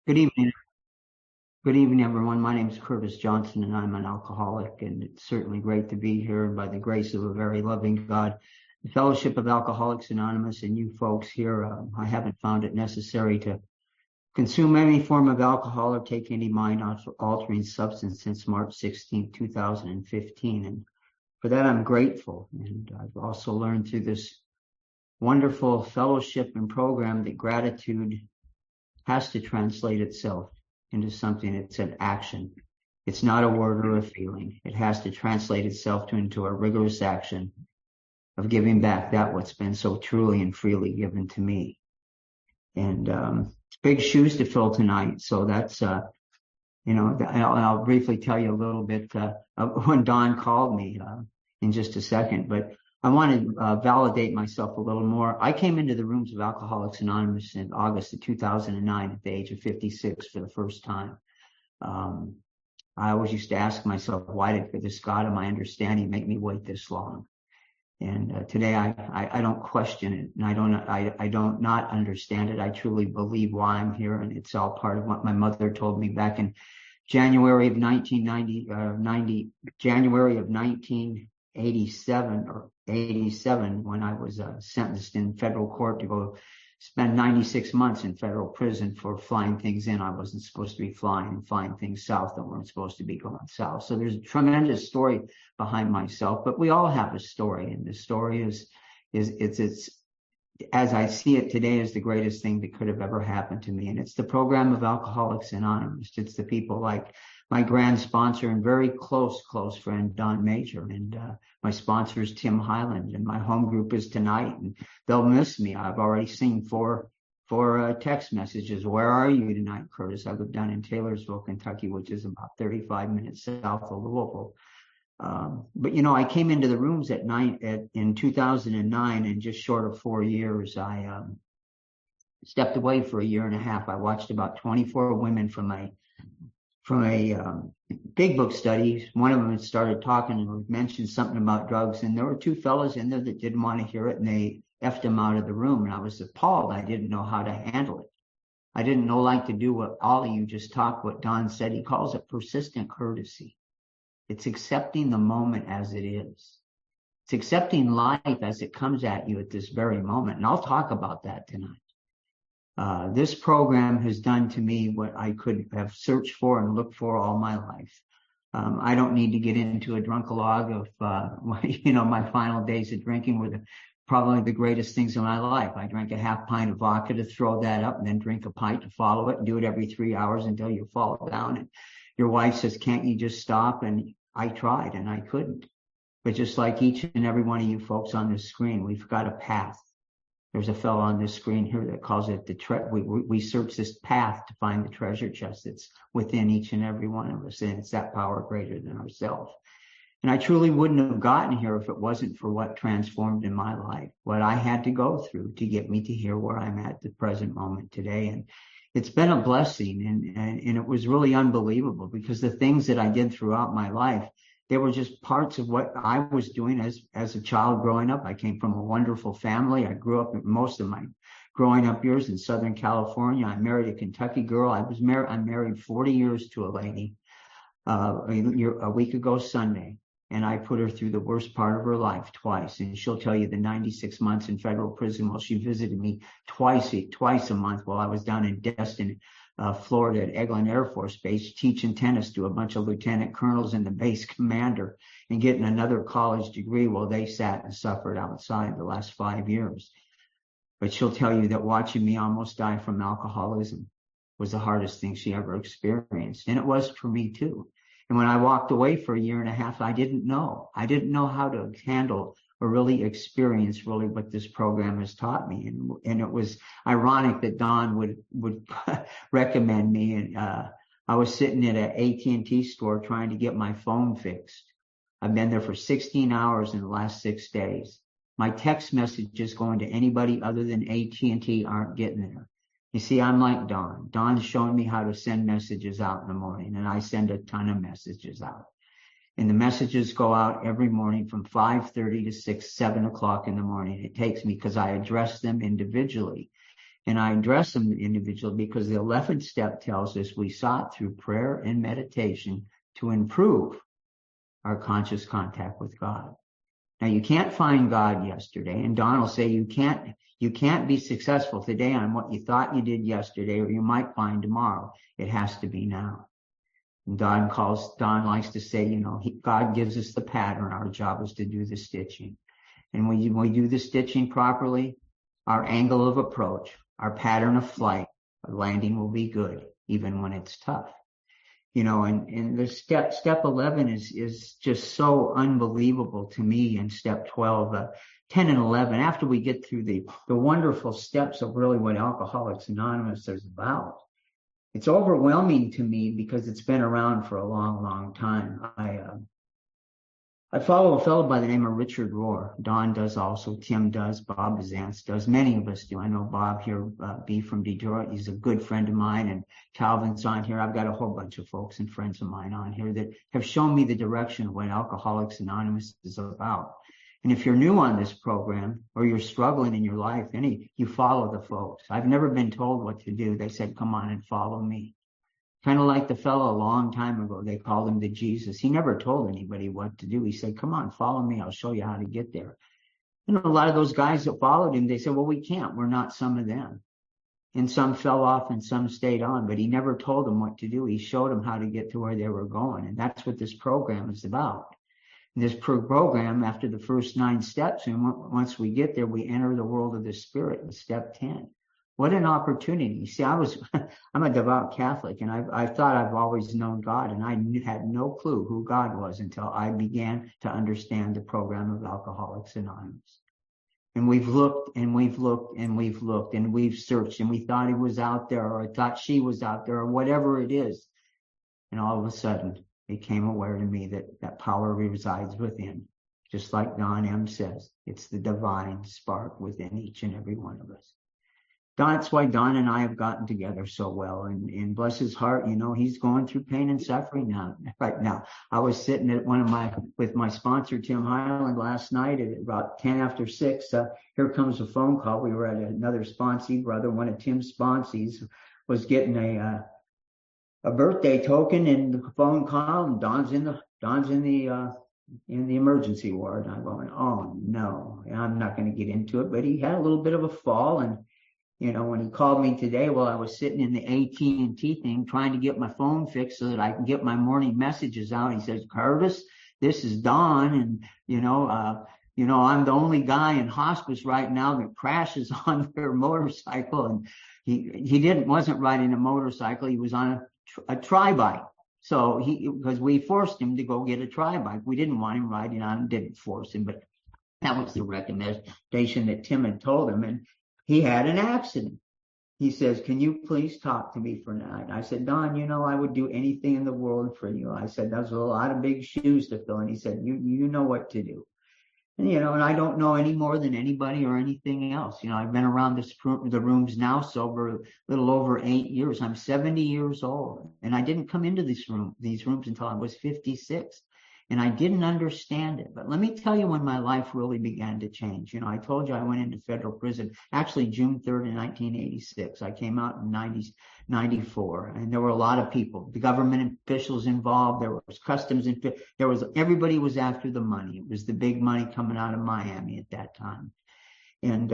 Good evening. Good evening, everyone. My name is Curtis Johnson, and I'm an alcoholic, and it's certainly great to be here. And by the grace of a very loving God, the Fellowship of Alcoholics Anonymous, and you folks here, I haven't found it necessary to consume any form of alcohol or take any mind-altering substance since March 16, 2015. And for that, I'm grateful. And I've also learned through this wonderful fellowship and program that gratitude has to translate itself into something. It's an action. It's not a word or a feeling. It has to translate itself into a rigorous action of giving back that what's been so truly and freely given to me. And it's big shoes to fill tonight. So that's, I'll briefly tell you a little bit of when Don called me in just a second. But I want to validate myself a little more. I came into the rooms of Alcoholics Anonymous in August of 2009 at the age of 56 for the first time. I always used to ask myself, why did this God of my understanding make me wait this long? And today I don't question it, and I don't not understand it. I truly believe why I'm here, and it's all part of what my mother told me back in January of 1987 or 87 when I was sentenced in federal court to go spend 96 months in federal prison for flying things in I wasn't supposed to be flying and flying things south that weren't supposed to be going south. So there's a tremendous story behind myself, but we all have a story, and the story is as I see it today, is the greatest thing that could have ever happened to me. And it's the program of Alcoholics Anonymous. It's the people like my grand sponsor and very close friend, Don Major, and my sponsor is Tim Highland, and my home group is tonight, and they'll miss me. I've already seen four text messages. Where are you tonight, Curtis? I live down in Taylorsville, Kentucky, which is about 35 minutes south of Louisville. But I came into the rooms in 2009, and just short of 4 years, I stepped away for a year and a half. I watched about 24 women from a big book study. One of them had started talking and mentioned something about drugs, and there were two fellas in there that didn't want to hear it, and they effed them out of the room. And I was appalled. I didn't know how to handle it. I didn't know like to do what all of you just talked, what Don said. He calls it persistent courtesy. It's accepting the moment as it is. It's accepting life as it comes at you at this very moment. And I'll talk about that tonight. This program has done to me what I could have searched for and looked for all my life. I don't need to get into a drunkalogue of, my final days of drinking were probably the greatest things in my life. I drank a half pint of vodka to throw that up, and then drink a pint to follow it, and do it every 3 hours until you fall down. And your wife says, can't you just stop? And I tried, and I couldn't. But just like each and every one of you folks on this screen, we've got a path. There's a fellow on this screen here that calls it we search this path to find the treasure chest that's within each and every one of us, and it's that power greater than ourselves. And I truly wouldn't have gotten here if it wasn't for what transformed in my life, what I had to go through to get me to here where I'm at the present moment today. And it's been a blessing, and it was really unbelievable, because the things that I did throughout my life, they were just parts of what I was doing as a child growing up. I came from a wonderful family. I grew up most of my growing up years in Southern California. I married a Kentucky girl. I'm married 40 years to a lady a week ago Sunday. And I put her through the worst part of her life twice. And she'll tell you the 96 months in federal prison. Well, she visited me twice a month while I was down in Destin, Florida at Eglin Air Force Base, teaching tennis to a bunch of lieutenant colonels and the base commander, and getting another college degree while they sat and suffered outside the last 5 years. But she'll tell you that watching me almost die from alcoholism was the hardest thing she ever experienced. And it was for me too. And when I walked away for a year and a half, I didn't know how to handle or really experience really what this program has taught me. And it was ironic that Don would recommend me. And I was sitting at an AT&T store trying to get my phone fixed. I've been there for 16 hours in the last 6 days. My text messages going to anybody other than AT&T aren't getting there. You see, I'm like Don. Don's showing me how to send messages out in the morning, and I send a ton of messages out. And the messages go out every morning from 5:30 to 7 o'clock in the morning. It takes me, because I address them individually. And I address them individually because the 11th step tells us we sought through prayer and meditation to improve our conscious contact with God. Now, you can't find God yesterday, and Don will say you can't be successful today on what you thought you did yesterday, or you might find tomorrow. It has to be now. And Don likes to say, God gives us the pattern. Our job is to do the stitching. And when we do the stitching properly, our angle of approach, our pattern of flight, our landing will be good, even when it's tough. And the step 11 is just so unbelievable to me. And step 12, 10 and 11, after we get through the wonderful steps of really what Alcoholics Anonymous is about, it's overwhelming to me because it's been around for a long, long time. I follow a fellow by the name of Richard Rohr. Don does also, Tim does, Bob Bazance does, many of us do. I know Bob here, B from Detroit, he's a good friend of mine, and Calvin's on here. I've got a whole bunch of folks and friends of mine on here that have shown me the direction of what Alcoholics Anonymous is about. And if you're new on this program, or you're struggling in your life, you follow the folks. I've never been told what to do. They said, come on and follow me. Kind of like the fellow a long time ago, they called him the Jesus. He never told anybody what to do. He said, come on, follow me. I'll show you how to get there. A lot of those guys that followed him, they said, well, we can't. We're not some of them. And some fell off and some stayed on, but he never told them what to do. He showed them how to get to where they were going. And that's what this program is about. And this program, after the first 9 steps, and once we get there, we enter the world of the spirit in step 10. What an opportunity. See, I'm a devout Catholic, and I thought I've always known God, and I had no clue who God was until I began to understand the program of Alcoholics Anonymous. And we've looked and we've looked and we've looked and we've searched, and we thought he was out there, or I thought she was out there, or whatever it is. And all of a sudden, it became aware to me that power resides within. Just like Don M. says, it's the divine spark within each and every one of us. That's why Don and I have gotten together so well, and bless his heart, he's going through pain and suffering now. Right now, I was sitting at with my sponsor, Tim Highland, last night at about 10 after 6. Here comes a phone call. We were at another sponsee brother. One of Tim's sponsees was getting a birthday token, and the phone call, and Don's in the emergency ward. I'm going, oh no, I'm not going to get into it, but he had a little bit of a fall, and when he called me today, I was sitting in the AT&T thing trying to get my phone fixed so that I can get my morning messages out. He says, Curtis, this is Don, and I'm the only guy in hospice right now that crashes on their motorcycle. And he wasn't riding a motorcycle, he was on a tri-bike. So because we forced him to go get a tri-bike. We didn't want him riding on, didn't force him, but that was the recommendation that Tim had told him. And he had an accident. He says, can you please talk to me for a night? I said, Don, I would do anything in the world for you. I said, that's a lot of big shoes to fill. And he said, you know what to do. And, and I don't know any more than anybody or anything else. I've been around the rooms now for a little over 8 years. I'm 70 years old, and I didn't come into these rooms until I was 56. And I didn't understand it. But let me tell you when my life really began to change. I told you I went into federal prison, actually June 3rd in 1986. I came out in 94. And there were a lot of people, the government officials involved. There was customs. Everybody was after the money. It was the big money coming out of Miami at that time. And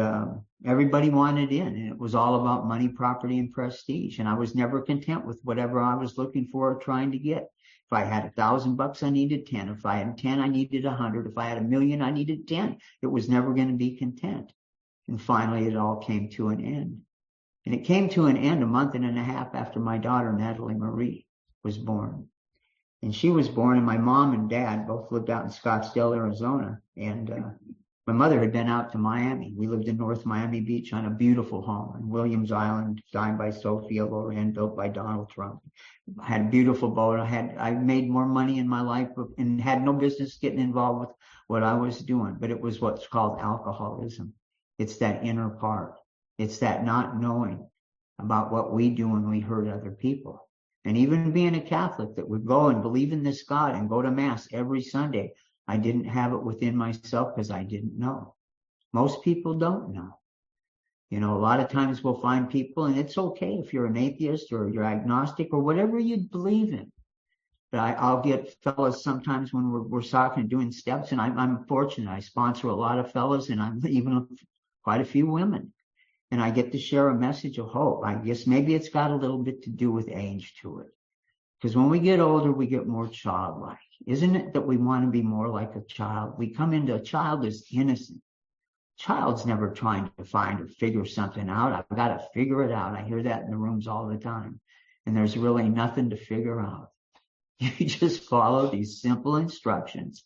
everybody wanted in. And it was all about money, property, and prestige. And I was never content with whatever I was looking for or trying to get. If I had $1,000, I needed 10. If I had 10, I needed 100. If I had $1 million, I needed 10. It was never going to be content. And finally, it all came to an end. And it came to an end a month and a half after my daughter, Natalie Marie, was born. And she was born, and my mom and dad both lived out in Scottsdale, Arizona. And my mother had been out to Miami. We lived in North Miami Beach on a beautiful home in Williams Island, designed by Sophia Loren, built by Donald Trump. I had a beautiful boat. I made more money in my life and had no business getting involved with what I was doing. But it was what's called alcoholism. It's that inner part. It's that not knowing about what we do when we hurt other people. And even being a Catholic that would go and believe in this God and go to Mass every Sunday, I didn't have it within myself because I didn't know. Most people don't know. You know, a lot of times we'll find people, and it's okay if you're an atheist or you're agnostic or whatever you believe in. But I'll get fellas sometimes when we're talking and doing steps, and I'm fortunate. I sponsor a lot of fellas, and I'm even quite a few women. And I get to share a message of hope. I guess maybe it's got a little bit to do with age to it. Because when we get older, we get more childlike. Isn't it that we want to be more like a child? We come into a child as innocent. Child's never trying to find or figure something out. I've got to figure it out. I hear that in the rooms all the time. And there's really nothing to figure out. You just follow these simple instructions.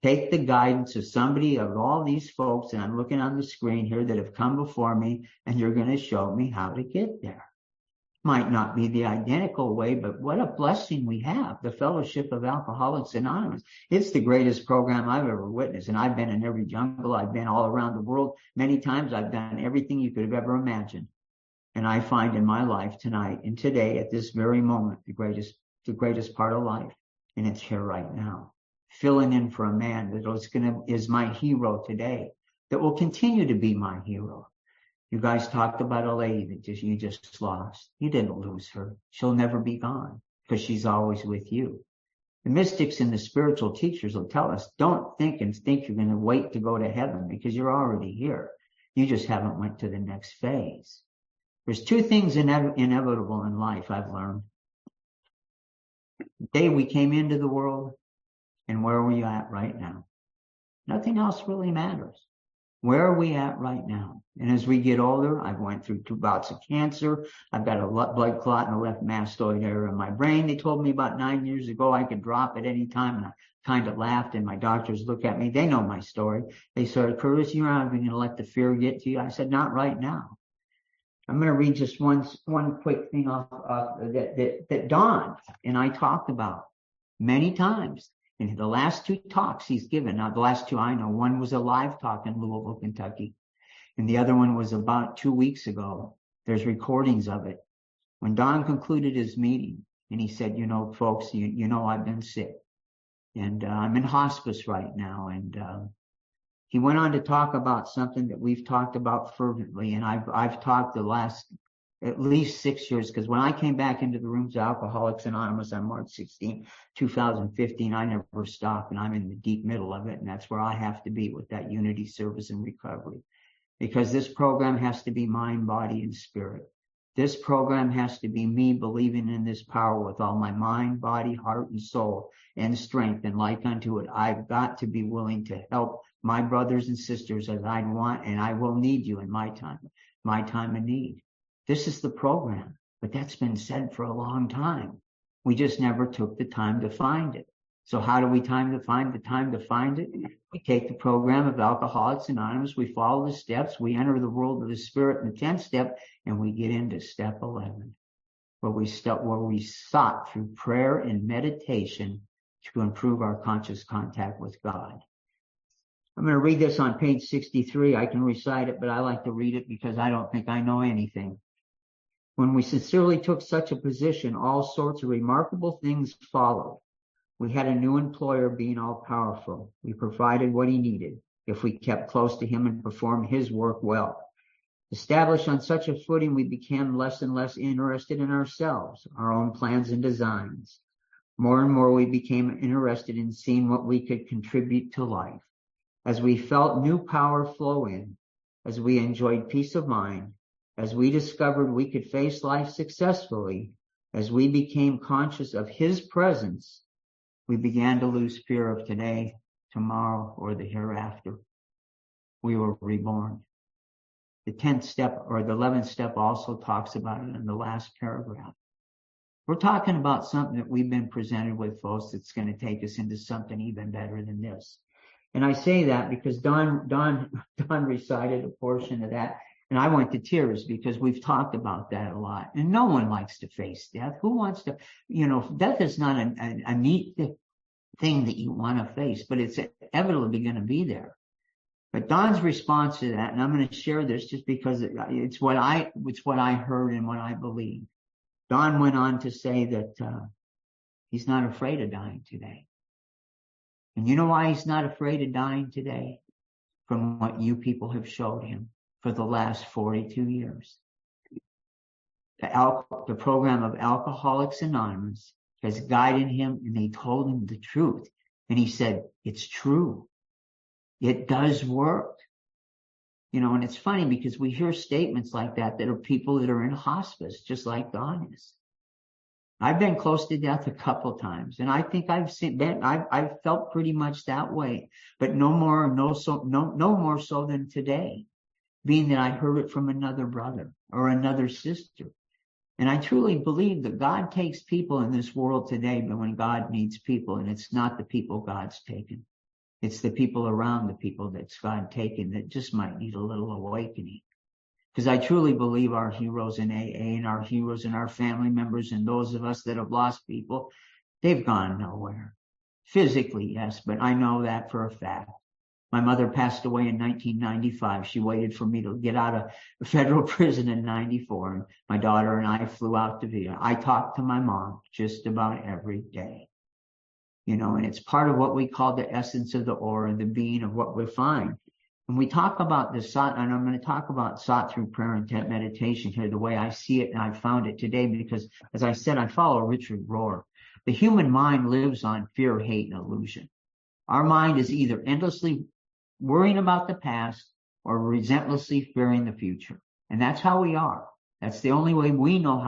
Take the guidance of somebody, of all these folks, and I'm looking on the screen here that have come before me, and you're going to show me how to get there. Might not be the identical way, but what a blessing we have. The Fellowship of Alcoholics Anonymous. It's the greatest program I've ever witnessed. And I've been in every jungle. I've been all around the world. Many times I've done everything you could have ever imagined. And I find in my life tonight and today at this very moment, the greatest part of life. And it's here right now. Filling in for a man that is my hero today, that will continue to be my hero. You guys talked about a lady that you just lost. You didn't lose her. She'll never be gone because she's always with you. The mystics and the spiritual teachers will tell us, don't think you're going to wait to go to heaven because you're already here. You just haven't went to the next phase. There's two things inevitable in life I've learned. The day we came into the world and where are we at right now? Nothing else really matters. Where are we at right now? And as we get older, I've went through 2 bouts of cancer. I've got a blood clot in the left mastoid area of my brain. They told me about 9 years ago I could drop at any time, and I kind of laughed, and my doctors look at me. They know my story. They said, Curtis, you're not going to let the fear get to you. I said, not right now. I'm going to read just one quick thing off that Don and I talked about many times. In the last 2 talks he's given, now the last 2 I know, one was a live talk in Louisville, Kentucky, and the other one was about 2 weeks ago. There's recordings of it. When Don concluded his meeting, and he said, you know, folks, you know I've been sick, and I'm in hospice right now, and he went on to talk about something that we've talked about fervently, and I've talked the last at least 6 years, because when I came back into the rooms of Alcoholics Anonymous on March 16, 2015, I never stopped, and I'm in the deep middle of it, and that's where I have to be with that unity, service, and recovery. Because this program has to be mind, body, and spirit. This program has to be me believing in this power with all my mind, body, heart, and soul, and strength, and like unto it. I've got to be willing to help my brothers and sisters as I want, and I will need you in my time of need. This is the program, but that's been said for a long time. We just never took the time to find it. So how do we find the time to find it? We take the program of Alcoholics Anonymous, we follow the steps, we enter the world of the spirit in the 10th step, and we get into step 11, where we sought through prayer and meditation to improve our conscious contact with God. I'm going to read this on page 63. I can recite it, but I like to read it because I don't think I know anything. When we sincerely took such a position, all sorts of remarkable things followed. We had a new employer being all-powerful. We provided what he needed if we kept close to him and performed his work well. Established on such a footing, we became less and less interested in ourselves, our own plans and designs. More and more, we became interested in seeing what we could contribute to life. As we felt new power flow in, as we enjoyed peace of mind, as we discovered we could face life successfully, as we became conscious of his presence, we began to lose fear of today, tomorrow, or the hereafter. We were reborn. The 10th step or the 11th step also talks about it in the last paragraph. We're talking about something that we've been presented with, folks, that's going to take us into something even better than this. And I say that because Don recited a portion of that, and I went to tears because we've talked about that a lot. And no one likes to face death. Who wants to, death is not a neat thing that you want to face, but it's inevitably going to be there. But Don's response to that, and I'm going to share this just because it's what I heard and what I believe. Don went on to say that he's not afraid of dying today. And you know why he's not afraid of dying today? From what you people have showed him. for the last 42 years. The program of Alcoholics Anonymous has guided him, and they told him the truth. And he said, it's true. It does work. You know, and it's funny because we hear statements like that are people that are in hospice, just like Don is. I've been close to death a couple times, and I think I've felt pretty much that way, but no more so than today, being that I heard it from another brother or another sister. And I truly believe that God takes people in this world today, but when God needs people, and it's not the people God's taken. It's the people around the people that's God taken that just might need a little awakening. Because I truly believe our heroes in AA and our heroes and our family members and those of us that have lost people, they've gone nowhere. Physically, yes, but I know that for a fact. My mother passed away in 1995. She waited for me to get out of federal prison in 94. And my daughter and I flew out to Vienna. I talked to my mom just about every day. You know, and it's part of what we call the essence of the aura, the being of what we find. When we talk about the sought, and I'm going to talk about sought through prayer and meditation here, the way I see it and I found it today, because as I said, I follow Richard Rohr. The human mind lives on fear, hate, and illusion. Our mind is either endlessly worrying about the past or relentlessly fearing the future. And that's how we are. That's the only way we know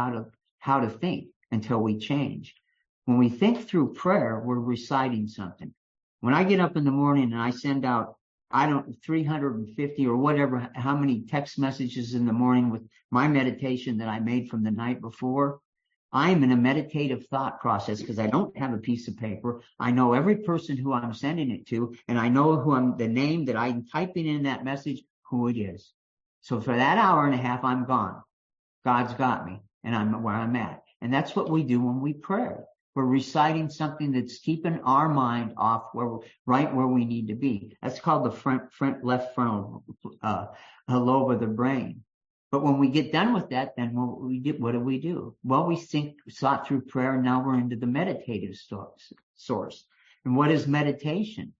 how to think until we change. When we think through prayer, we're reciting something. When I get up in the morning and I send out, 350 or whatever, how many text messages in the morning with my meditation that I made from the night before, I'm in a meditative thought process because I don't have a piece of paper. I know every person who I'm sending it to, and I know the name that I'm typing in that message, who it is. So for that hour and a half, I'm gone. God's got me, and I'm where I'm at. And that's what we do when we pray. We're reciting something that's keeping our mind off right where we need to be. That's called the left frontal lobe of the brain. But when we get done with that, then what do? Well, we sought through prayer, and now we're into the meditative source. And what is meditation?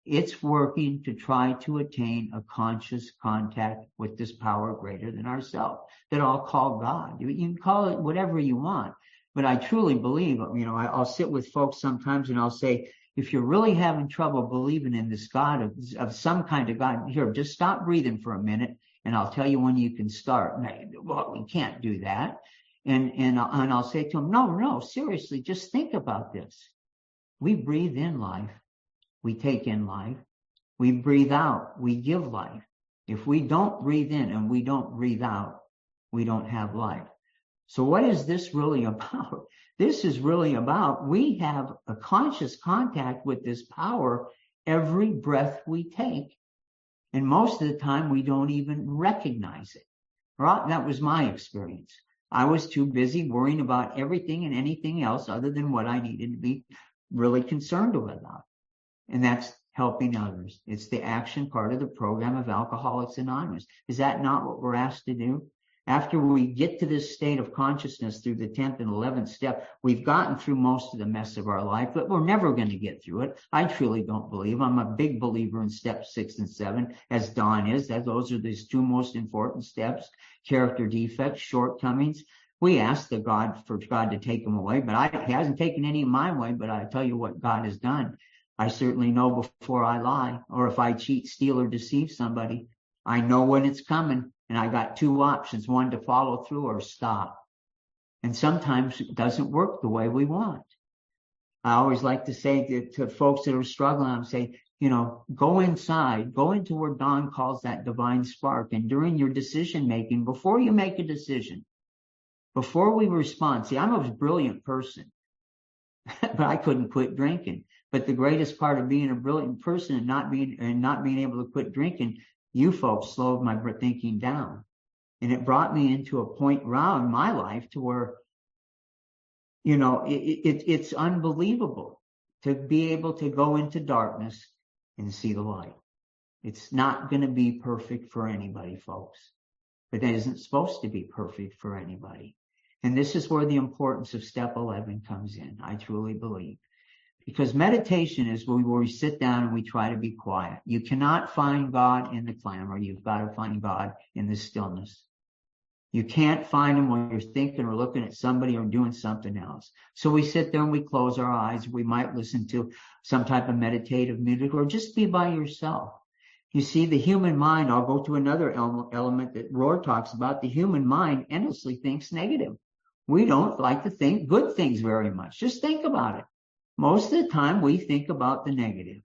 It's working to try to attain a conscious contact with this power greater than ourselves that I'll call God. You can call it whatever you want. But I truly believe, you know, I'll sit with folks sometimes and I'll say, if you're really having trouble believing in this God of some kind of God, here, just stop breathing for a minute and I'll tell you when you can start. Well, we can't do that. And I'll say to them, no, seriously, just think about this. We breathe in life. We take in life. We breathe out. We give life. If we don't breathe in and we don't breathe out, we don't have life. So what is this really about? This is really about we have a conscious contact with this power every breath we take. And most of the time we don't even recognize it. Right? That was my experience. I was too busy worrying about everything and anything else other than what I needed to be really concerned about. And that's helping others. It's the action part of the program of Alcoholics Anonymous. Is that not what we're asked to do? After we get to this state of consciousness through the 10th and 11th step, we've gotten through most of the mess of our life, but we're never going to get through it. I truly don't believe. I'm a big believer in step 6 and 7, as Don is. Those are these two most important steps: character defects, shortcomings. We ask for God to take them away, but He hasn't taken any of mine away, but I tell you what God has done. I certainly know before I lie, or if I cheat, steal, or deceive somebody, I know when it's coming. And I got two options, one to follow through or stop. And sometimes it doesn't work the way we want. I always like to say to folks that are struggling, I'm saying, you know, go inside, go into where Don calls that divine spark. And during your decision making, before you make a decision, before we respond, see, I'm a brilliant person, but I couldn't quit drinking. But the greatest part of being a brilliant person and not being able to quit drinking, you folks slowed my thinking down. And it brought me into a point around my life to where, you know, it's unbelievable to be able to go into darkness and see the light. It's not going to be perfect for anybody, folks. But it isn't supposed to be perfect for anybody. And this is where the importance of step 11 comes in, I truly believe. Because meditation is where we sit down and we try to be quiet. You cannot find God in the clamor. You've got to find God in the stillness. You can't find him when you're thinking or looking at somebody or doing something else. So we sit there and we close our eyes. We might listen to some type of meditative music or just be by yourself. You see, the human mind, I'll go to another element that Rohr talks about. The human mind endlessly thinks negative. We don't like to think good things very much. Just think about it. Most of the time we think about the negative.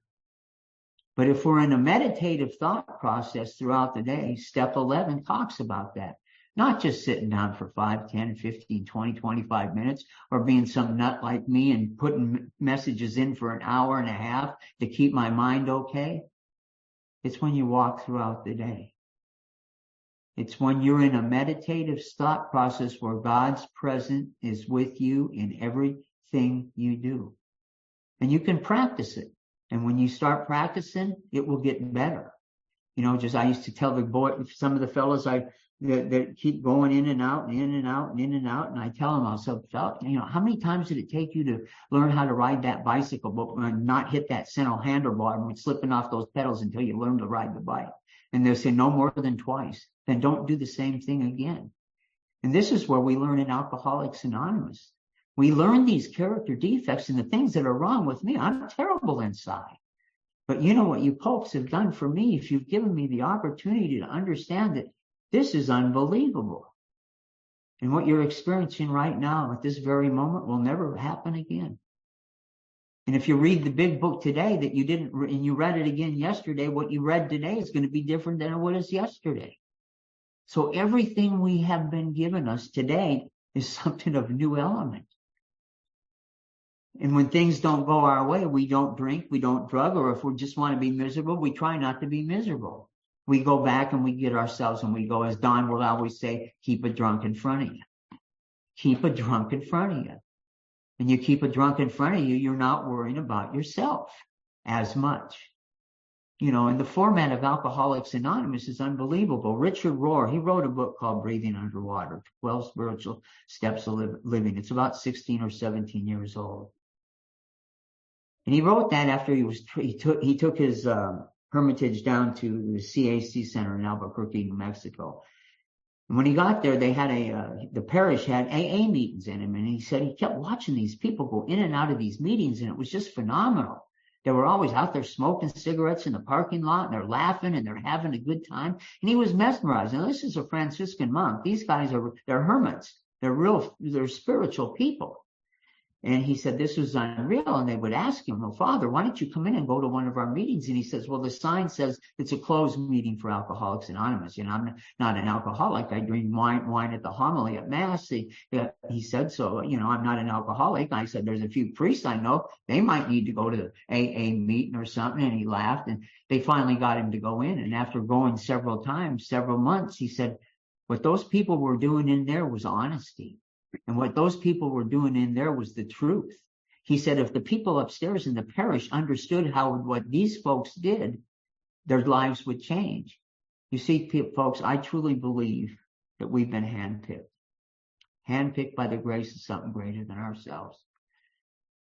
But if we're in a meditative thought process throughout the day, step 11 talks about that. Not just sitting down for 5, 10, 15, 20, 25 minutes or being some nut like me and putting messages in for an hour and a half to keep my mind okay. It's when you walk throughout the day. It's when you're in a meditative thought process where God's presence is with you in everything you do. And you can practice it. And when you start practicing, it will get better. You know, just I used to tell the boy, some of the fellows that keep going in and out and in and out and in and out. And I tell them, I said, you know, how many times did it take you to learn how to ride that bicycle, but not hit that center handlebar and slipping off those pedals until you learn to ride the bike? And they'll say no more than twice. Then don't do the same thing again. And this is where we learn in Alcoholics Anonymous. We learn these character defects and the things that are wrong with me. I'm terrible inside. But you know what you popes have done for me? If you've given me the opportunity to understand that this is unbelievable. And what you're experiencing right now at this very moment will never happen again. And if you read the big book today that you didn't, and you read it again yesterday, what you read today is going to be different than it was yesterday. So everything we have been given us today is something of new element. And when things don't go our way, we don't drink, we don't drug, or if we just want to be miserable, we try not to be miserable. We go back and we get ourselves and we go, as Don will always say, keep a drunk in front of you. Keep a drunk in front of you. And you keep a drunk in front of you, you're not worrying about yourself as much. You know, and the format of Alcoholics Anonymous is unbelievable. Richard Rohr, he wrote a book called Breathing Underwater, 12 Spiritual Steps of Living. It's about 16 or 17 years old. And he wrote that after he took his hermitage down to the CAC Center in Albuquerque, New Mexico. And when he got there, they had the parish had AA meetings in him. And he said he kept watching these people go in and out of these meetings, and it was just phenomenal. They were always out there smoking cigarettes in the parking lot, and they're laughing and they're having a good time. And he was mesmerized. Now, this is a Franciscan monk. These guys they're hermits. They're spiritual people. And he said this was unreal. And they would ask him, well, Father, why don't you come in and go to one of our meetings? And he says, well, the sign says it's a closed meeting for Alcoholics Anonymous. You know, I'm not an alcoholic. I drink wine at the homily at Mass. He said, so, you know, I'm not an alcoholic. I said, there's a few priests I know. They might need to go to the AA meeting or something. And he laughed. And they finally got him to go in. And after going several times, several months, he said, what those people were doing in there was honesty. And what those people were doing in there was the truth. He said if the people upstairs in the parish understood what these folks did, their lives would change. You see, folks, I truly believe that we've been handpicked. Handpicked by the grace of something greater than ourselves.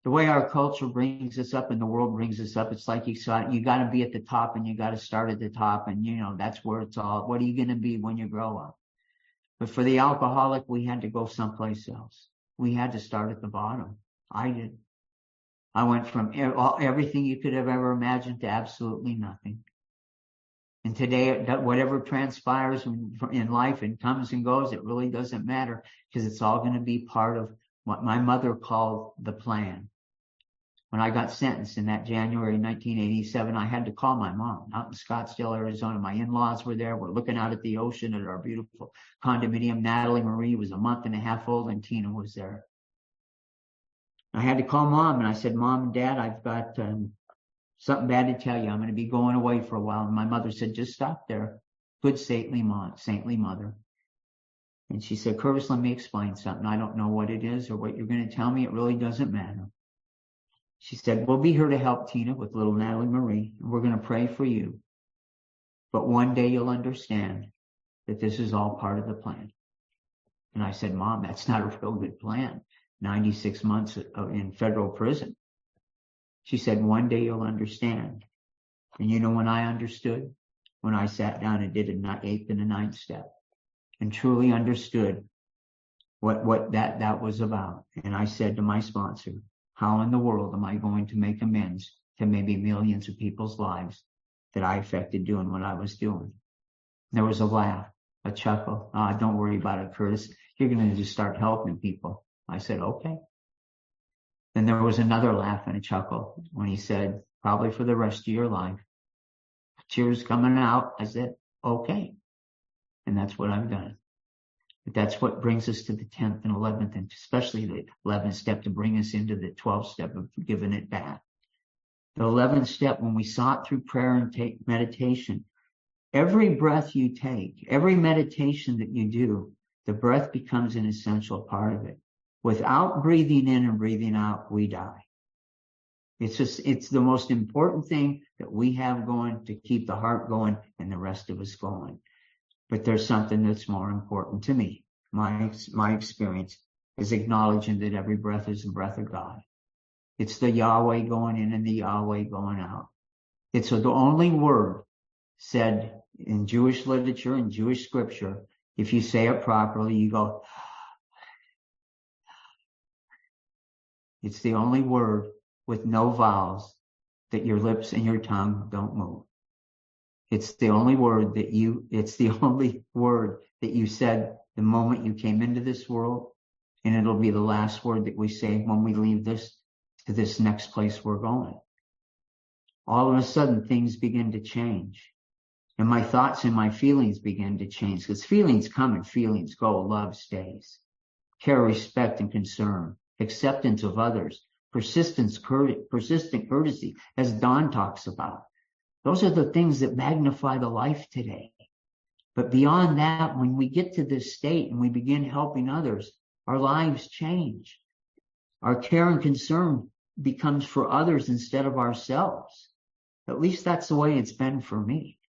The way our culture brings us up and the world brings us up, it's like you got to be at the top and you got to start at the top. And, you know, that's where it's all. What are you going to be when you grow up? But for the alcoholic, we had to go someplace else. We had to start at the bottom. I did. I went from everything you could have ever imagined to absolutely nothing. And today, whatever transpires in life and comes and goes, it really doesn't matter because it's all going to be part of what my mother called the plan. When I got sentenced in that January 1987, I had to call my mom out in Scottsdale, Arizona. My in-laws were there. We're looking out at the ocean at our beautiful condominium. Natalie Marie was a month and a half old, and Tina was there. I had to call Mom, and I said, Mom and Dad, I've got something bad to tell you. I'm going to be going away for a while. And my mother said, just stop there. Good, saintly mother. And she said, Curtis, let me explain something. I don't know what it is or what you're going to tell me. It really doesn't matter. She said, we'll be here to help Tina with little Natalie Marie, and we're going to pray for you. But one day you'll understand that this is all part of the plan. And I said, Mom, that's not a real good plan. 96 months in federal prison. She said, one day you'll understand. And you know when I understood? When I sat down and did an 8th and a 9th step and truly understood what that was about. And I said to my sponsor, how in the world am I going to make amends to maybe millions of people's lives that I affected doing what I was doing? There was a laugh, a chuckle. Oh, don't worry about it, Curtis. You're going to just start helping people. I said, okay. Then there was another laugh and a chuckle when he said, probably for the rest of your life. Tears coming out. I said, okay. And that's what I've done. But that's what brings us to the 10th and 11th, and especially the 11th step to bring us into the 12th step of giving it back. The 11th step, when we saw it through prayer and meditation, every breath you take, every meditation that you do, the breath becomes an essential part of it. Without breathing in and breathing out, we die. It's the most important thing that we have going to keep the heart going and the rest of us going. But there's something that's more important to me. My experience is acknowledging that every breath is the breath of God. It's the Yahweh going in and the Yahweh going out. It's the only word said in Jewish literature and Jewish scripture. If you say it properly, you go. It's the only word with no vowels that your lips and your tongue don't move. It's the only word that you said the moment you came into this world, and it'll be the last word that we say when we leave this to this next place we're going. All of a sudden, things begin to change. And my thoughts and my feelings begin to change, because feelings come and feelings go. Love stays. Care, respect, and concern. Acceptance of others. Persistent courtesy, as Don talks about. Those are the things that magnify the life today. But beyond that, when we get to this state and we begin helping others, our lives change. Our care and concern becomes for others instead of ourselves. At least that's the way it's been for me.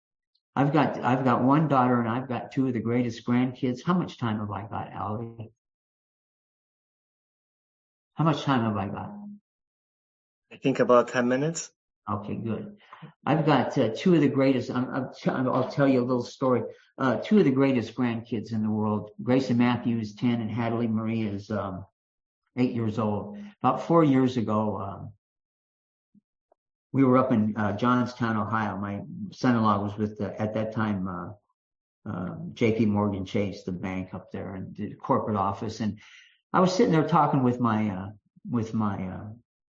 I've got one daughter and I've got two of the greatest grandkids. How much time have I got, Allie? How much time have I got? I think about 10 minutes. Okay, good. I've got two of the greatest. I'll tell you a little story. Two of the greatest grandkids in the world. Grayson Matthew is 10 and Hadley Marie is 8 years old. About 4 years ago, we were up in Johnstown, Ohio. My son-in-law was with at that time J.P. Morgan Chase, the bank up there, and the corporate office. And I was sitting there talking with my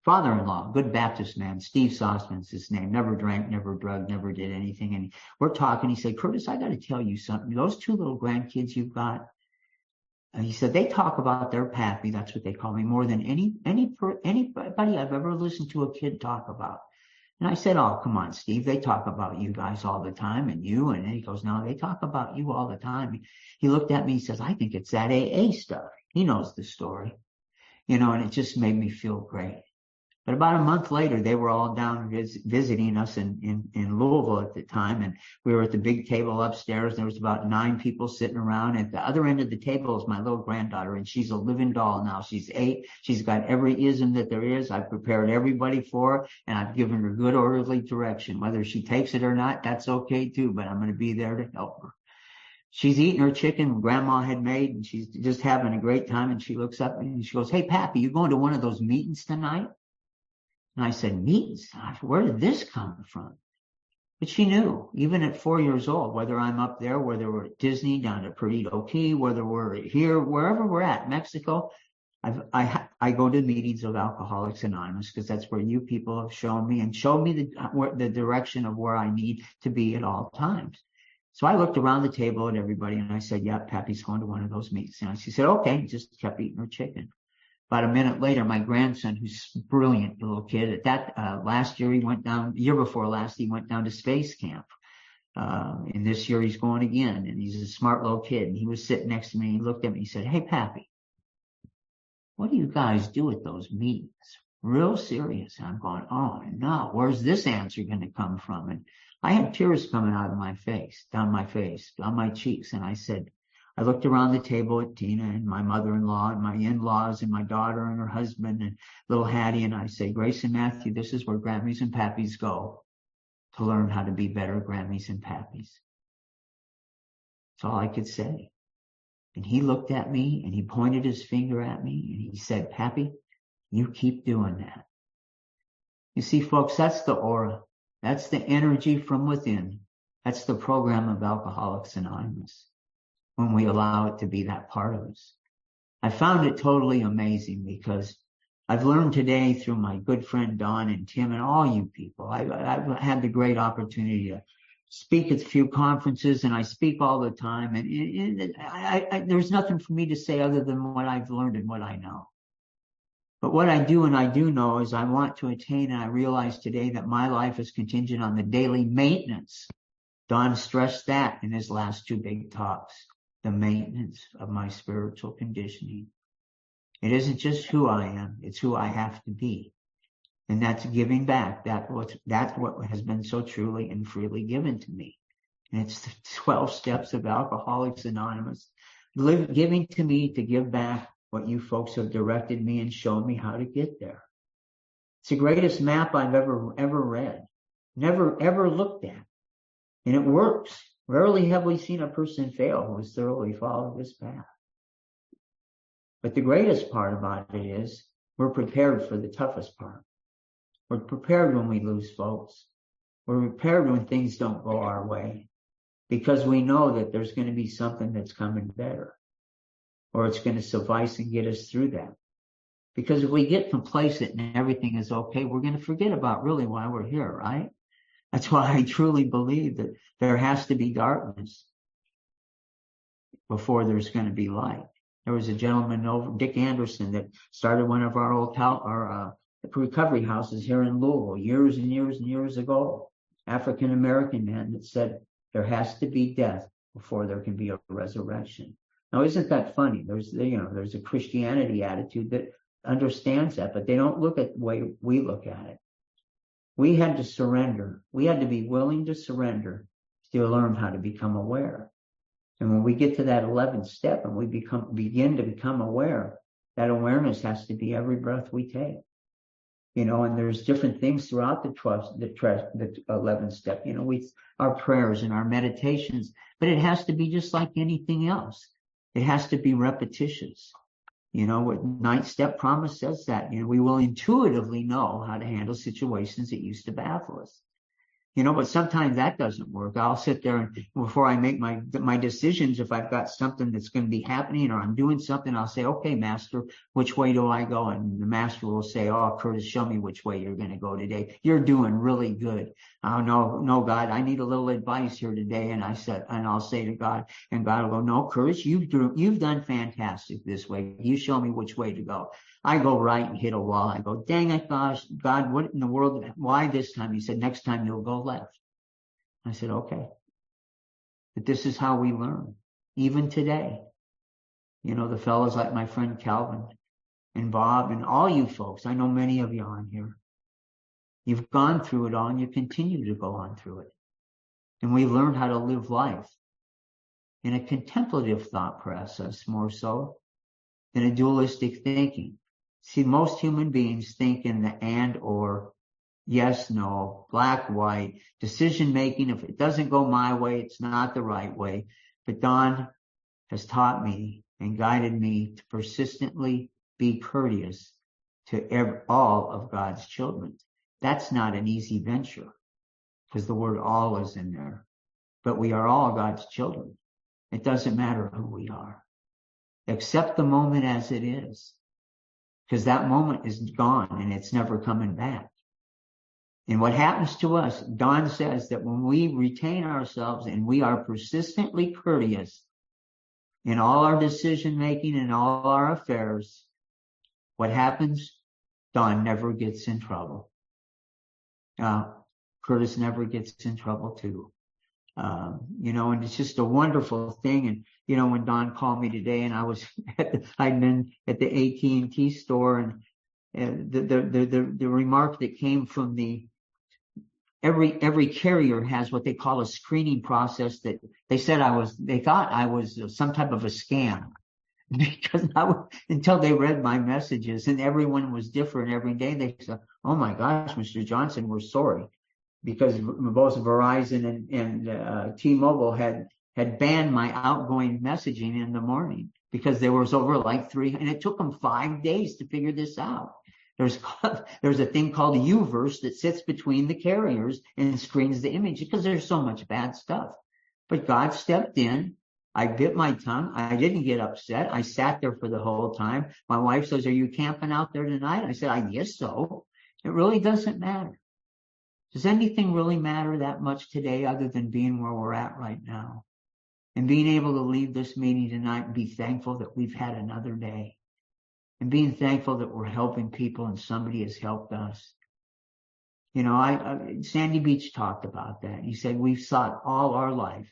father-in-law, good Baptist man, Steve Sossman's his name, never drank, never drugged, never did anything. And we're talking, he said, Curtis, I got to tell you something. Those two little grandkids you've got, he said, they talk about their pappy, that's what they call me, more than anybody I've ever listened to a kid talk about. And I said, oh, come on, Steve, they talk about you guys all the time and you. And he goes, no, they talk about you all the time. He looked at me, he says, I think it's that AA stuff. He knows the story, and it just made me feel great. But about a month later, they were all down visiting us in Louisville at the time. And we were at the big table upstairs. There was about 9 people sitting around. At the other end of the table is my little granddaughter, and she's a living doll now. She's 8. She's got every ism that there is. I've prepared everybody for her, and I've given her good orderly direction. Whether she takes it or not, that's okay too, but I'm going to be there to help her. She's eating her chicken Grandma had made, and she's just having a great time. And she looks up and she goes, hey, Pappy, you going to one of those meetings tonight? And I said, meetings? Where did this come from? But she knew, even at 4 years old, whether I'm up there, whether we're at Disney, down at Perdido Key, whether we're here, wherever we're at, Mexico, I go to meetings of Alcoholics Anonymous, because that's where you people have shown me the direction of where I need to be at all times. So I looked around the table at everybody and I said, yeah, Pappy's going to one of those meetings. And she said, okay, just kept eating her chicken. About a minute later, my grandson, who's a brilliant little kid, last year year before last, he went down to space camp. And this year he's going again, and he's a smart little kid. And he was sitting next to me and he looked at me and he said, hey, Pappy, what do you guys do at those meetings? Real serious. And I'm going, oh no, where's this answer going to come from? And I had tears coming out of my face, down my face, on my cheeks. And I I looked around the table at Tina and my mother-in-law and my in-laws and my daughter and her husband and little Hattie, and I say, Grace and Matthew, this is where Grammys and Pappies go to learn how to be better Grammys and Pappies. That's all I could say. And he looked at me and he pointed his finger at me and he said, Pappy, you keep doing that. You see, folks, that's the aura. That's the energy from within. That's the program of Alcoholics Anonymous, when we allow it to be that part of us. I found it totally amazing because I've learned today through my good friend Don and Tim and all you people. I've had the great opportunity to speak at a few conferences, and I speak all the time. And there's nothing for me to say other than what I've learned and what I know. But what I do and I do know is I want to attain, and I realize today that my life is contingent on the daily maintenance. Don stressed that in his last two big talks, the maintenance of my spiritual conditioning. It isn't just who I am, it's who I have to be. And that's giving back. That's what has been so truly and freely given to me. And it's the 12 steps of Alcoholics Anonymous, giving to me to give back what you folks have directed me and shown me how to get there. It's the greatest map I've ever read, ever looked at. And it works. Rarely have we seen a person fail who has thoroughly followed this path. But the greatest part about it is we're prepared for the toughest part. We're prepared when we lose folks. We're prepared when things don't go our way, because we know that there's going to be something that's coming better, or it's going to suffice and get us through that. Because if we get complacent and everything is okay, we're going to forget about really why we're here, right? That's why I truly believe that there has to be darkness before there's going to be light. There was a gentleman over, Dick Anderson, that started one of our old recovery houses here in Louisville years and years and years ago. African-American man that said there has to be death before there can be a resurrection. Now, isn't that funny? There's a Christianity attitude that understands that, but they don't look at the way we look at it. We had to surrender. We had to be willing to surrender to learn how to become aware. And when we get to that 11th step and we begin to become aware, that awareness has to be every breath we take. And there's different things throughout the 11th step. Our prayers and our meditations, but it has to be just like anything else. It has to be repetitious. What ninth step promise says that, we will intuitively know how to handle situations that used to baffle us. But sometimes that doesn't work. I'll sit there and before I make my decisions, if I've got something that's going to be happening or I'm doing something, I'll say, okay, Master, which way do I go? And the Master will say, oh, Curtis, show me which way you're going to go today. You're doing really good. Oh, no, God, I need a little advice here today. And I'll say to God, and God will go, no, Curtis, you've done fantastic this way. You show me which way to go. I go right and hit a wall. I go, dang it, gosh, God, what in the world? Why this time? He said, next time you'll go left. I said, okay. But this is how we learn. Even today, the fellows like my friend Calvin and Bob and all you folks, I know many of you on here. You've gone through it all and you continue to go on through it. And we learn how to live life in a contemplative thought process more so than a dualistic thinking. See, most human beings think in the and or, yes, no, black, white, decision making. If it doesn't go my way, it's not the right way. But Don has taught me and guided me to persistently be courteous to all of God's children. That's not an easy venture because the word all is in there. But we are all God's children. It doesn't matter who we are. Accept the moment as it is. Because that moment is gone and it's never coming back. And what happens to us, Don says that when we retain ourselves and we are persistently courteous in all our decision making and all our affairs, what happens? Don never gets in trouble. Curtis never gets in trouble too. And it's just a wonderful thing. And, when Don called me today and I'd been at the AT&T store and the remark that came from the every carrier has what they call a screening process that they thought I was some type of a scam because until they read my messages, and everyone was different every day. They said, "Oh my gosh, Mr. Johnson, we're sorry," because both Verizon and T-Mobile had banned my outgoing messaging in the morning because there was over like 3, and it took them 5 days to figure this out. There's a thing called UVerse that sits between the carriers and screens the image because there's so much bad stuff. But God stepped in. I bit my tongue. I didn't get upset. I sat there for the whole time. My wife says, "Are you camping out there tonight?" I said, "I guess so." It really doesn't matter. Does anything really matter that much today other than being where we're at right now? And being able to leave this meeting tonight and be thankful that we've had another day. And being thankful that we're helping people and somebody has helped us. You know, Sandy Beach talked about that. He said, we've sought all our life,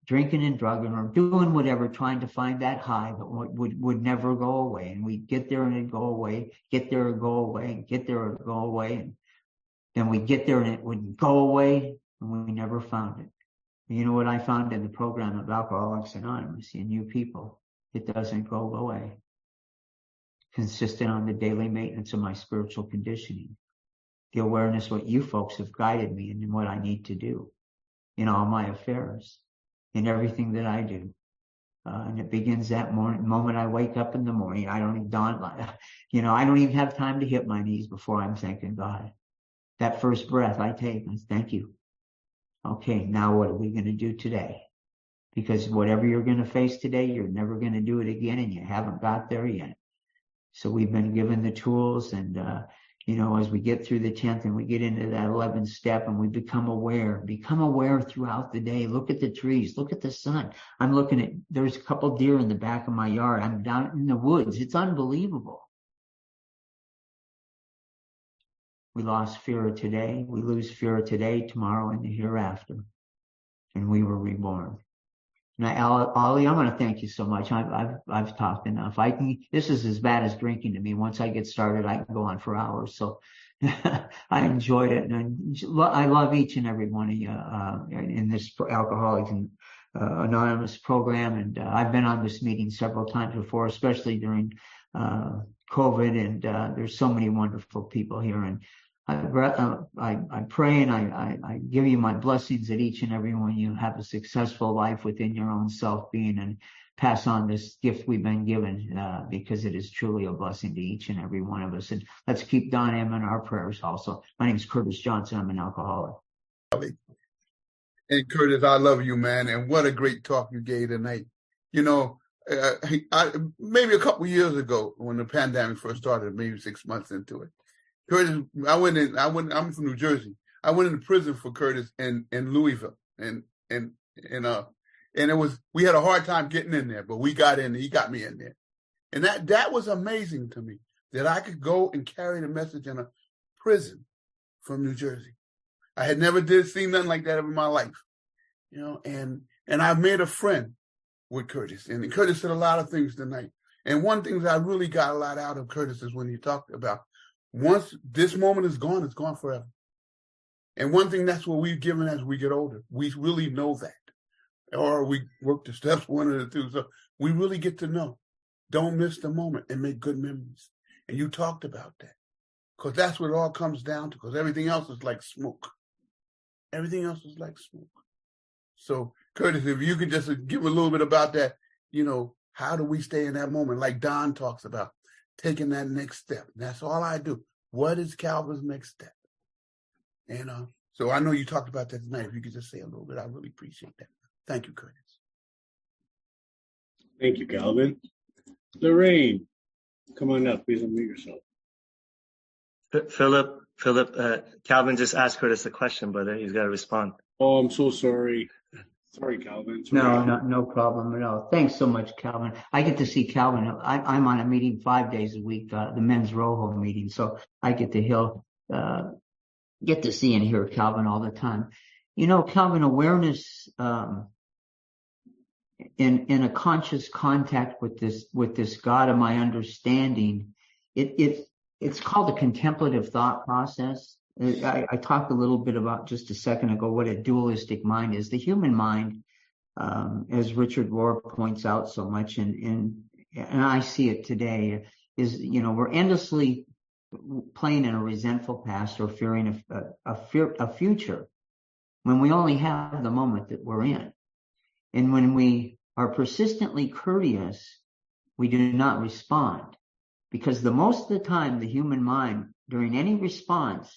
drinking and drugging or doing whatever, trying to find that high that would never go away. And we'd get there and it'd go away, get there and go away, get there and go away. And then we'd get there and it would go away and we never found it. And you know what I found in the program of Alcoholics Anonymous in you people? It doesn't go away. Consistent on the daily maintenance of my spiritual conditioning. The awareness what you folks have guided me in what I need to do in all my affairs, in everything that I do. And it begins that moment I wake up in the morning. I don't even have time to hit my knees before I'm thanking God. That first breath I take, I thank you. Okay, now what are we going to do today? Because whatever you're going to face today, you're never going to do it again, and you haven't got there yet. So we've been given the tools, and as we get through the 10th and we get into that 11th step and we become aware throughout the day. Look at the trees, look at the sun. There's a couple deer in the back of my yard. I'm down in the woods. It's unbelievable. We lost fear of today. We lose fear of today, tomorrow, and the hereafter. And we were reborn. Now, Ollie, I want to thank you so much. I've talked enough. This is as bad as drinking to me. Once I get started, I can go on for hours. So I enjoyed it, and I love each and every one of you in this Alcoholics Anonymous program. And I've been on this meeting several times before, especially during COVID. And there's so many wonderful people here. And I pray and I give you my blessings that each and every one of you have a successful life within your own self-being and pass on this gift we've been given because it is truly a blessing to each and every one of us. And let's keep Don M in our prayers also. My name is Curtis Johnson. I'm an alcoholic. And Curtis, I love you, man. And what a great talk you gave tonight. Maybe a couple of years ago when the pandemic first started, maybe 6 months into it, Curtis, I'm from New Jersey. I went into prison for Curtis in Louisville. And we had a hard time getting in there, but we got in, he got me in there. And that was amazing to me that I could go and carry the message in a prison from New Jersey. I had never seen nothing like that in my life, and I've made a friend with Curtis, and Curtis said a lot of things tonight. And one thing that I really got a lot out of Curtis is when he talked about once this moment is gone, it's gone forever. And one thing that's what we've given as we get older. We really know that. Or we work the steps, one of the two. So we really get to know. Don't miss the moment and make good memories. And you talked about that. Because that's what it all comes down to. Because everything else is like smoke. Everything else is like smoke. So, Curtis, if you could just give a little bit about that, how do we stay in that moment? Like Don talks about. Taking that next step. And that's all I do. What is Calvin's next step? And so I know you talked about that tonight. If you could just say a little bit, I really appreciate that. Thank you, Curtis. Thank you, Calvin. Lorraine, come on up. Please unmute yourself. Philip, Calvin just asked Curtis a question, but he's got to respond. Oh, I'm so sorry. Sorry, Calvin. Sorry. No problem at all. Thanks so much, Calvin. I get to see Calvin. I'm on a meeting 5 days a week, the men's Rojo meeting. So I get to get to see and hear Calvin all the time. Calvin, awareness in a conscious contact with this God of my understanding, it's called a contemplative thought process. I talked a little bit about just a second ago what a dualistic mind is. The human mind, as Richard Rohr points out so much, and I see it today, is, we're endlessly playing in a resentful past or fearing a future when we only have the moment that we're in. And when we are persistently courteous, we do not respond, because most of the time the human mind, during any response,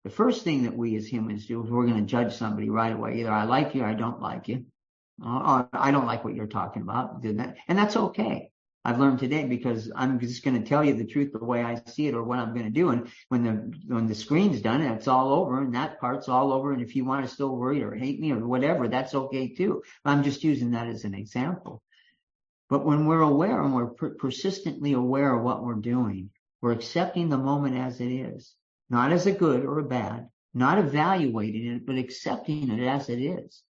the first thing that we as humans do is we're going to judge somebody right away. Either I like you or I don't like you. Or I don't like what you're talking about. And that's okay. I've learned today, because I'm just going to tell you the truth the way I see it or what I'm going to do. And when the screen's done, it's all over, and that part's all over. And if you want to still worry or hate me or whatever, that's okay too. I'm just using that as an example. But when we're aware and we're persistently aware of what we're doing, we're accepting the moment as it is, not as a good or a bad, not evaluating it, but accepting it as it is.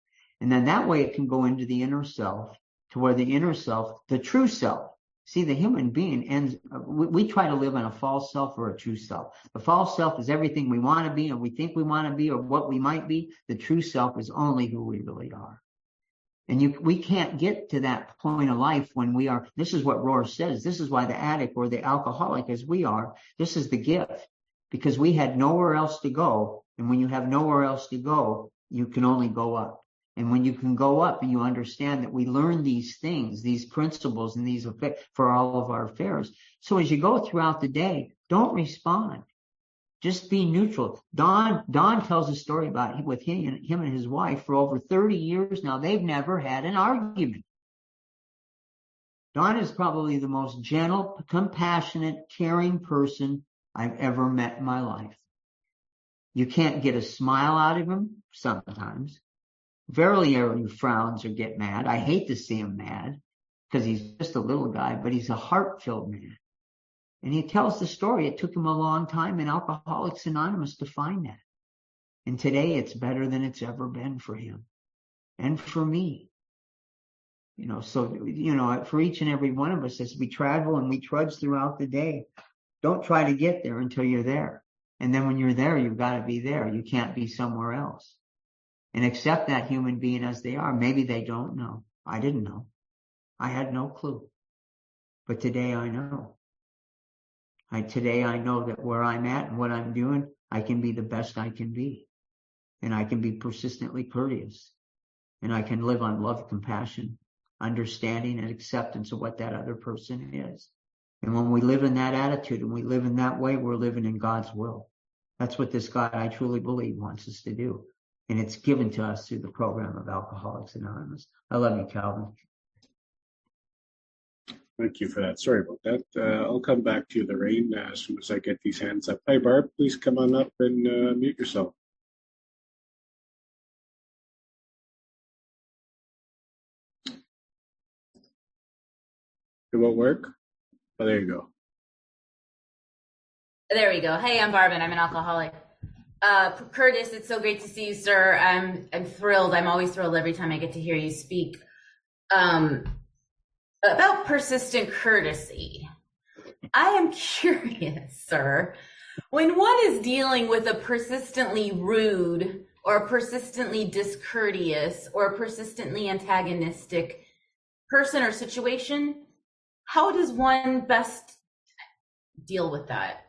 And then that way it can go into the inner self, to where the inner self, the true self. See, the human being ends, we try to live in a false self or a true self. The false self is everything we want to be or we think we want to be or what we might be. The true self is only who we really are. And we can't get to that point of life when we are, this is what Rohr says, this is why the addict or the alcoholic, as we are, this is the gift, because we had nowhere else to go. And when you have nowhere else to go, you can only go up. And when you can go up and you understand that we learn these things, these principles and these effects for all of our affairs. So as you go throughout the day, don't respond. Just be neutral. Don tells a story about with him and his wife for over 30 years now. They've never had an argument. Don is probably the most gentle, compassionate, caring person I've ever met in my life. You can't get a smile out of him sometimes. Very rarely frowns or get mad. I hate to see him mad because he's just a little guy, but he's a heart-filled man. And he tells the story. It took him a long time in Alcoholics Anonymous to find that. And today it's better than it's ever been for him and for me. So, for each and every one of us, as we travel and we trudge throughout the day, don't try to get there until you're there. And then when you're there, you've got to be there. You can't be somewhere else. And accept that human being as they are. Maybe they don't know. I didn't know. I had no clue. But today I know. Today I know that where I'm at and what I'm doing, I can be the best I can be. And I can be persistently courteous. And I can live on love, compassion, understanding, and acceptance of what that other person is. And when we live in that attitude and we live in that way, we're living in God's will. That's what this God, I truly believe, wants us to do. And it's given to us through the program of Alcoholics Anonymous. I love you, Calvin. Thank you for that. Sorry about that. I'll come back to you, Lorraine, as soon as I get these hands up. Hi, Barb. Please come on up and mute yourself. It won't work? Oh, there you go. There we go. Hey, I'm Barb, and I'm an alcoholic. Curtis, it's so great to see you, sir. I'm thrilled. I'm always thrilled every time I get to hear you speak. About persistent courtesy. I am curious, sir, when one is dealing with a persistently rude or persistently discourteous or persistently antagonistic person or situation, how does one best deal with that?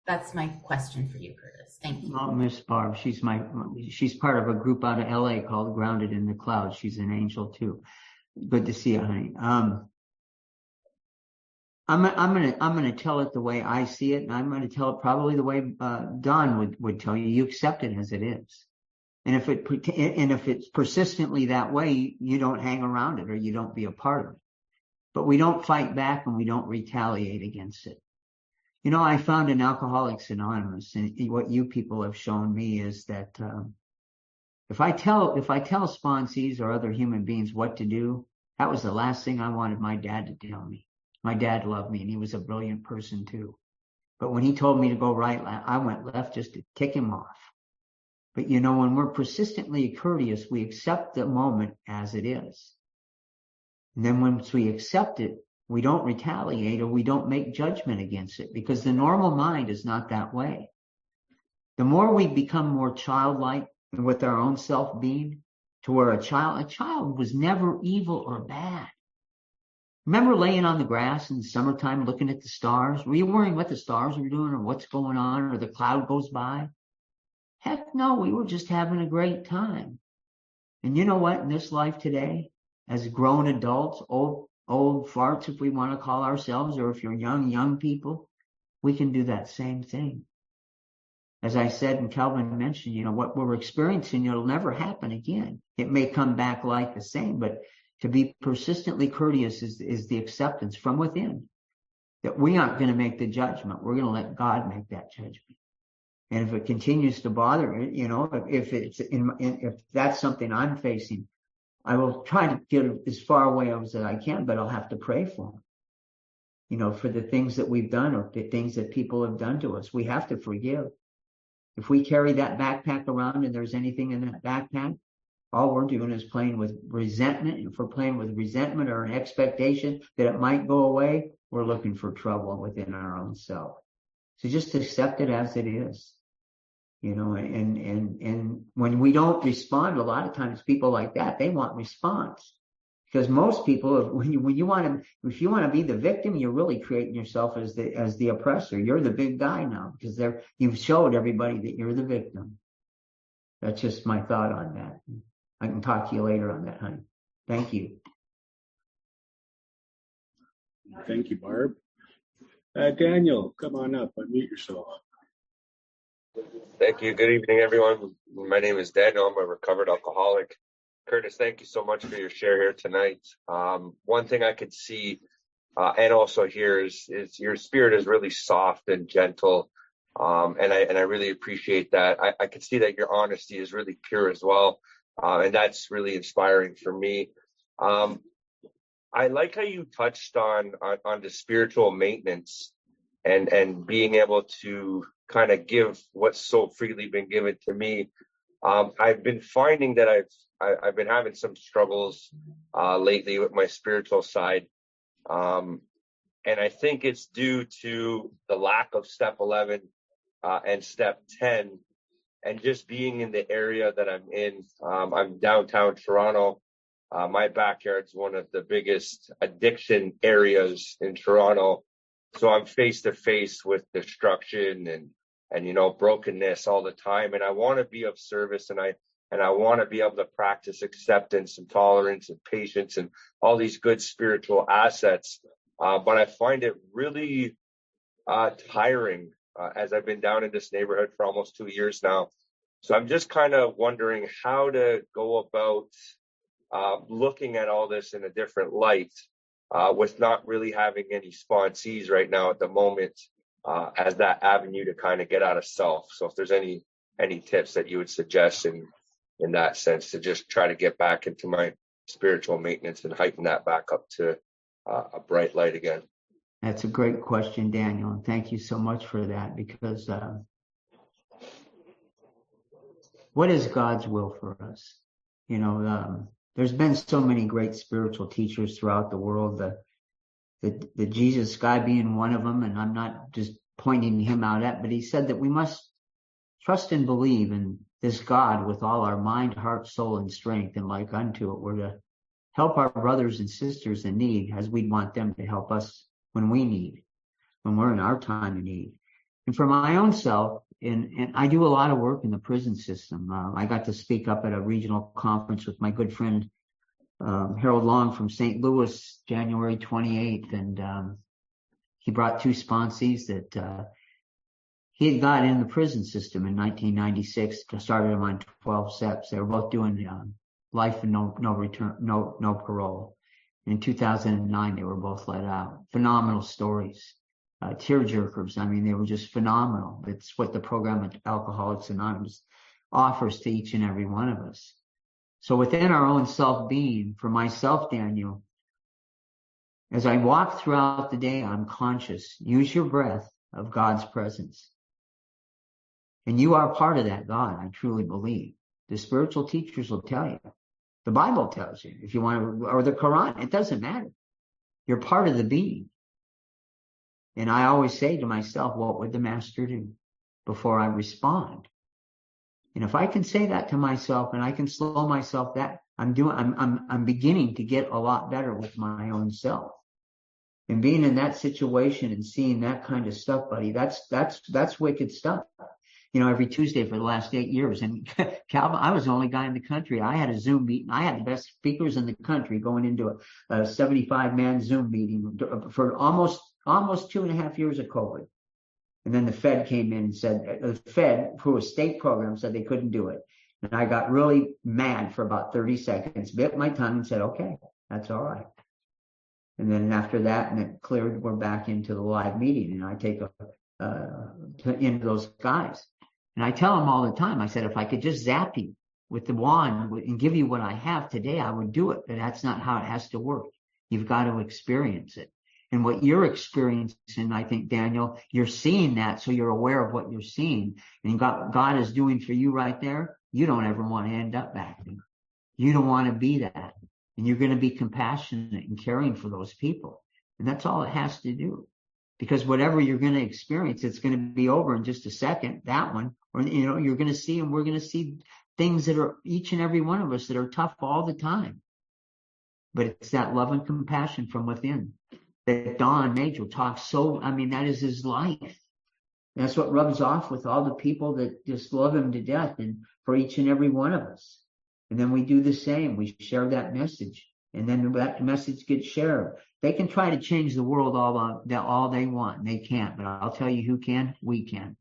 That's my question for you, Curtis. Thank you. Oh, Miss Barb, she's part of a group out of LA called Grounded in the Clouds. She's an angel too. Good to see you, honey. I'm gonna tell it the way I see it, and I'm gonna tell it probably the way Don would tell you. You accept it as it is, and if it's persistently that way, you don't hang around it or you don't be a part of it. But we don't fight back and we don't retaliate against it. I found in Alcoholics Anonymous, and what you people have shown me is that if I tell sponsees or other human beings what to do, that was the last thing I wanted my dad to tell me. My dad loved me, and he was a brilliant person too. But when he told me to go right, I went left just to tick him off. But when we're persistently courteous, we accept the moment as it is. And then once we accept it, we don't retaliate or we don't make judgment against it, because the normal mind is not that way. The more we become more childlike with our own self-being, to where a child was never evil or bad. Remember laying on the grass in the summertime looking at the stars? Were you worrying what the stars were doing or what's going on or the cloud goes by? Heck no, we were just having a great time. And you know what? In this life today, as grown adults, old farts, if we want to call ourselves, or if you're young people, we can do that same thing. As I said, and Calvin mentioned, you know, what we're experiencing, it'll never happen again. It may come back like the same, but to be persistently courteous is the acceptance from within that we aren't going to make the judgment. We're going to let God make that judgment. And if it continues to bother, you know, if that's something I'm facing, I will try to get as far away as I can, but I'll have to pray for them. You know, for the things that we've done or the things that people have done to us, we have to forgive. If we carry that backpack around and there's anything in that backpack, all we're doing is playing with resentment. And if we're playing with resentment or an expectation that it might go away, we're looking for trouble within our own self. So just accept it as it is. You know, and when we don't respond, a lot of times people like that, they want response. Because most people, if you want to be the victim, you're really creating yourself as the oppressor. You're the big guy now because you've showed everybody that you're the victim. That's just my thought on that. I can talk to you later on that, honey. Thank you. Thank you, Barb. Daniel, come on up. Unmute yourself. Thank you. Good evening, everyone. My name is Daniel. I'm a recovered alcoholic. Curtis, thank you so much for your share here tonight. One thing I could see and also hear is your spirit is really soft and gentle, and I really appreciate that. I could see that your honesty is really pure as well, and that's really inspiring for me. I like how you touched on the spiritual maintenance and being able to kind of give what's so freely been given to me. I've been finding that I've been having some struggles lately with my spiritual side. And I think it's due to the lack of step 11 and step 10 and just being in the area that I'm in. I'm downtown Toronto. My backyard's one of the biggest addiction areas in Toronto. So I'm face to face with destruction and you know, brokenness all the time. And I want to be of service and I want to be able to practice acceptance and tolerance and patience and all these good spiritual assets. But I find it really tiring as I've been down in this neighborhood for almost 2 years now. So I'm just kind of wondering how to go about looking at all this in a different light with not really having any sponsees right now at the moment as that avenue to kind of get out of self. So if there's any tips that you would suggest in that sense to just try to get back into my spiritual maintenance and heighten that back up to a bright light again. That's a great question, Daniel, and thank you so much for that, because what is God's will for us? You know, there's been so many great spiritual teachers throughout the world, the Jesus guy being one of them, and I'm not just pointing him out at, but he said that we must trust and believe in this God with all our mind, heart, soul, and strength, and like unto it, we're to help our brothers and sisters in need as we'd want them to help us when we need, when we're in our time of need. And for my own self, and I do a lot of work in the prison system. I got to speak up at a regional conference with my good friend Harold Long from St. Louis, January 28th, and he brought 2 sponsees that he had got in the prison system in 1996. Started them on 12 steps. They were both doing life and no parole. In 2009, they were both let out. Phenomenal stories, tearjerkers. I mean, they were just phenomenal. It's what the program at Alcoholics Anonymous offers to each and every one of us. So within our own self-being, for myself, Daniel, as I walk throughout the day, I'm conscious. Use your breath of God's presence. And you are part of that God, I truly believe. The spiritual teachers will tell you. The Bible tells you, if you want to, or the Quran, it doesn't matter. You're part of the being. And I always say to myself, what would the master do? before I respond. And if I can say that to myself and I can slow myself, that I'm beginning to get a lot better with my own self. And being in that situation and seeing that kind of stuff, buddy, that's wicked stuff. You know, every Tuesday for the last 8 years. And Calvin, I was the only guy in the country. I had a Zoom meeting. I had the best speakers in the country going into a 75-man Zoom meeting for almost 2.5 years of COVID. And then the Fed came in and said, the Fed, through a state program, said they couldn't do it. And I got really mad for about 30 seconds, bit my tongue and said, okay, that's all right. And then after that, and it cleared, we're back into the live meeting. And I take into those guys. And I tell them all the time, I said, if I could just zap you with the wand and give you what I have today, I would do it. But that's not how it has to work. You've got to experience it. And what you're experiencing, I think, Daniel, you're seeing that, so you're aware of what you're seeing. And God is doing for you right there. You don't ever want to end up back there. You don't want to be that. And you're going to be compassionate and caring for those people. And that's all it has to do. Because whatever you're going to experience, it's going to be over in just a second, that one. Or, you know, you're going to see, and we're going to see things that are, each and every one of us, that are tough all the time. But it's that love and compassion from within that Don Major talks so, I mean, that is his life. That's what rubs off with all the people that just love him to death, and for each and every one of us. And then we do the same. We share that message, and then that message gets shared. They can try to change the world all they want, and they can't. But I'll tell you who can. We can.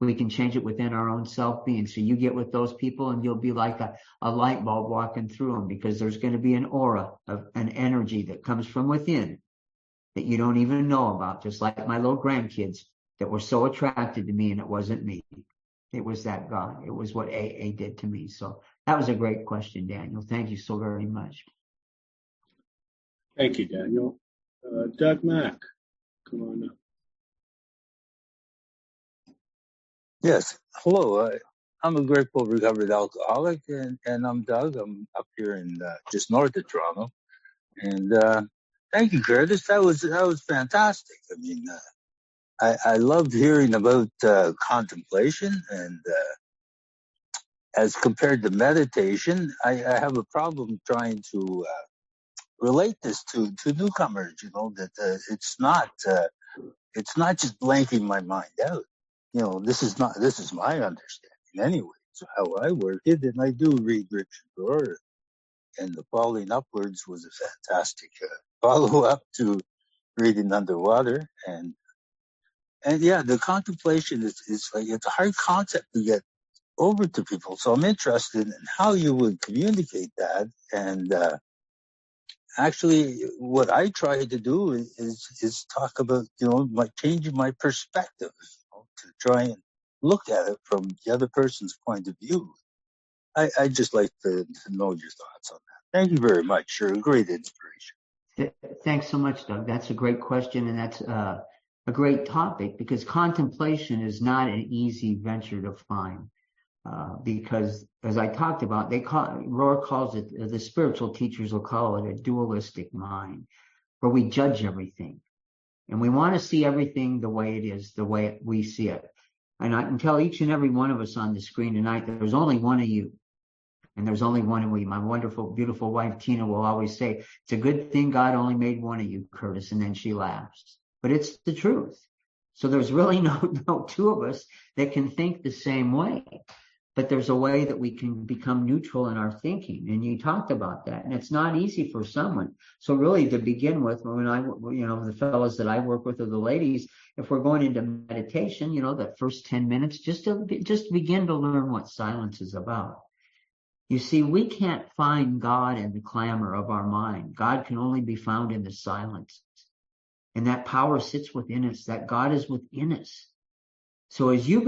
We can change it within our own self-being. So you get with those people and you'll be like a light bulb walking through them, because there's going to be an aura of an energy that comes from within that you don't even know about. Just like my little grandkids that were so attracted to me, and it wasn't me. It was that God. It was what AA did to me. So that was a great question, Daniel. Thank you so very much. Thank you, Daniel. Doug Mack, come on up. Yes. Hello. I'm a grateful recovered alcoholic, and I'm Doug. I'm up here in just north of Toronto. And thank you, Curtis. That was fantastic. I mean, I love hearing about contemplation, and as compared to meditation, I have a problem trying to relate this to newcomers. You know, that it's not just blanking my mind out. You know, this is my understanding anyway. So how I work it, and I do read Richard Rohr, and The Falling Upwards was a fantastic follow-up to Reading Underwater, and yeah, the contemplation is like, it's a hard concept to get over to people. So I'm interested in how you would communicate that, and actually, what I try to do is talk about, you know, changing my perspective, you know, to try and look at it from the other person's point of view. I just like to know your thoughts on that. Thank you very much. You're a great inspiration. Thanks so much, Doug. That's a great question, and that's a great topic, because contemplation is not an easy venture to find. Because, as I talked about, Rohr calls it, the spiritual teachers will call it, a dualistic mind, where we judge everything. And we want to see everything the way it is, the way we see it. And I can tell each and every one of us on the screen tonight, there's only one of you. And there's only one of you. My wonderful, beautiful wife, Tina, will always say, it's a good thing God only made one of you, Curtis. And then she laughs. But it's the truth. So there's really no two of us that can think the same way. But there's a way that we can become neutral in our thinking. And you talked about that. And it's not easy for someone. So really, to begin with, when the fellows that I work with, or the ladies, if we're going into meditation, that first 10 minutes, just begin to learn what silence is about. You see, we can't find God in the clamor of our mind. God can only be found in the silence. And that power sits within us, that God is within us. So as you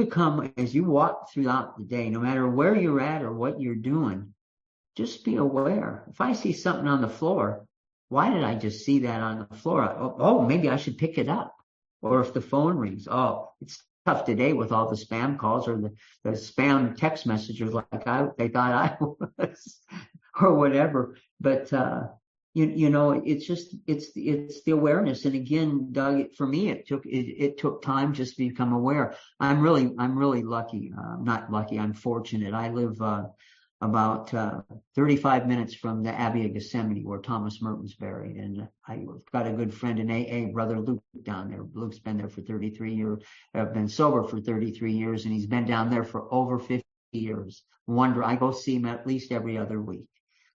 walk throughout the day, no matter where you're at or what you're doing, just be aware. If I see something on the floor, why did I just see that on the floor? Oh, maybe I should pick it up. Or if the phone rings, it's tough today with all the spam calls or the spam text messages, like they thought I was, or whatever. But you know, it's just, it's the awareness. And again, Doug, for me, it took time just to become aware. I'm really lucky. Not lucky. I'm fortunate. I live, about 35 minutes from the Abbey of Gethsemane, where Thomas Merton's buried. And I've got a good friend in AA, Brother Luke, down there. Luke's been there for 33 years. I've been sober for 33 years, and he's been down there for over 50 years. I go see him at least every other week.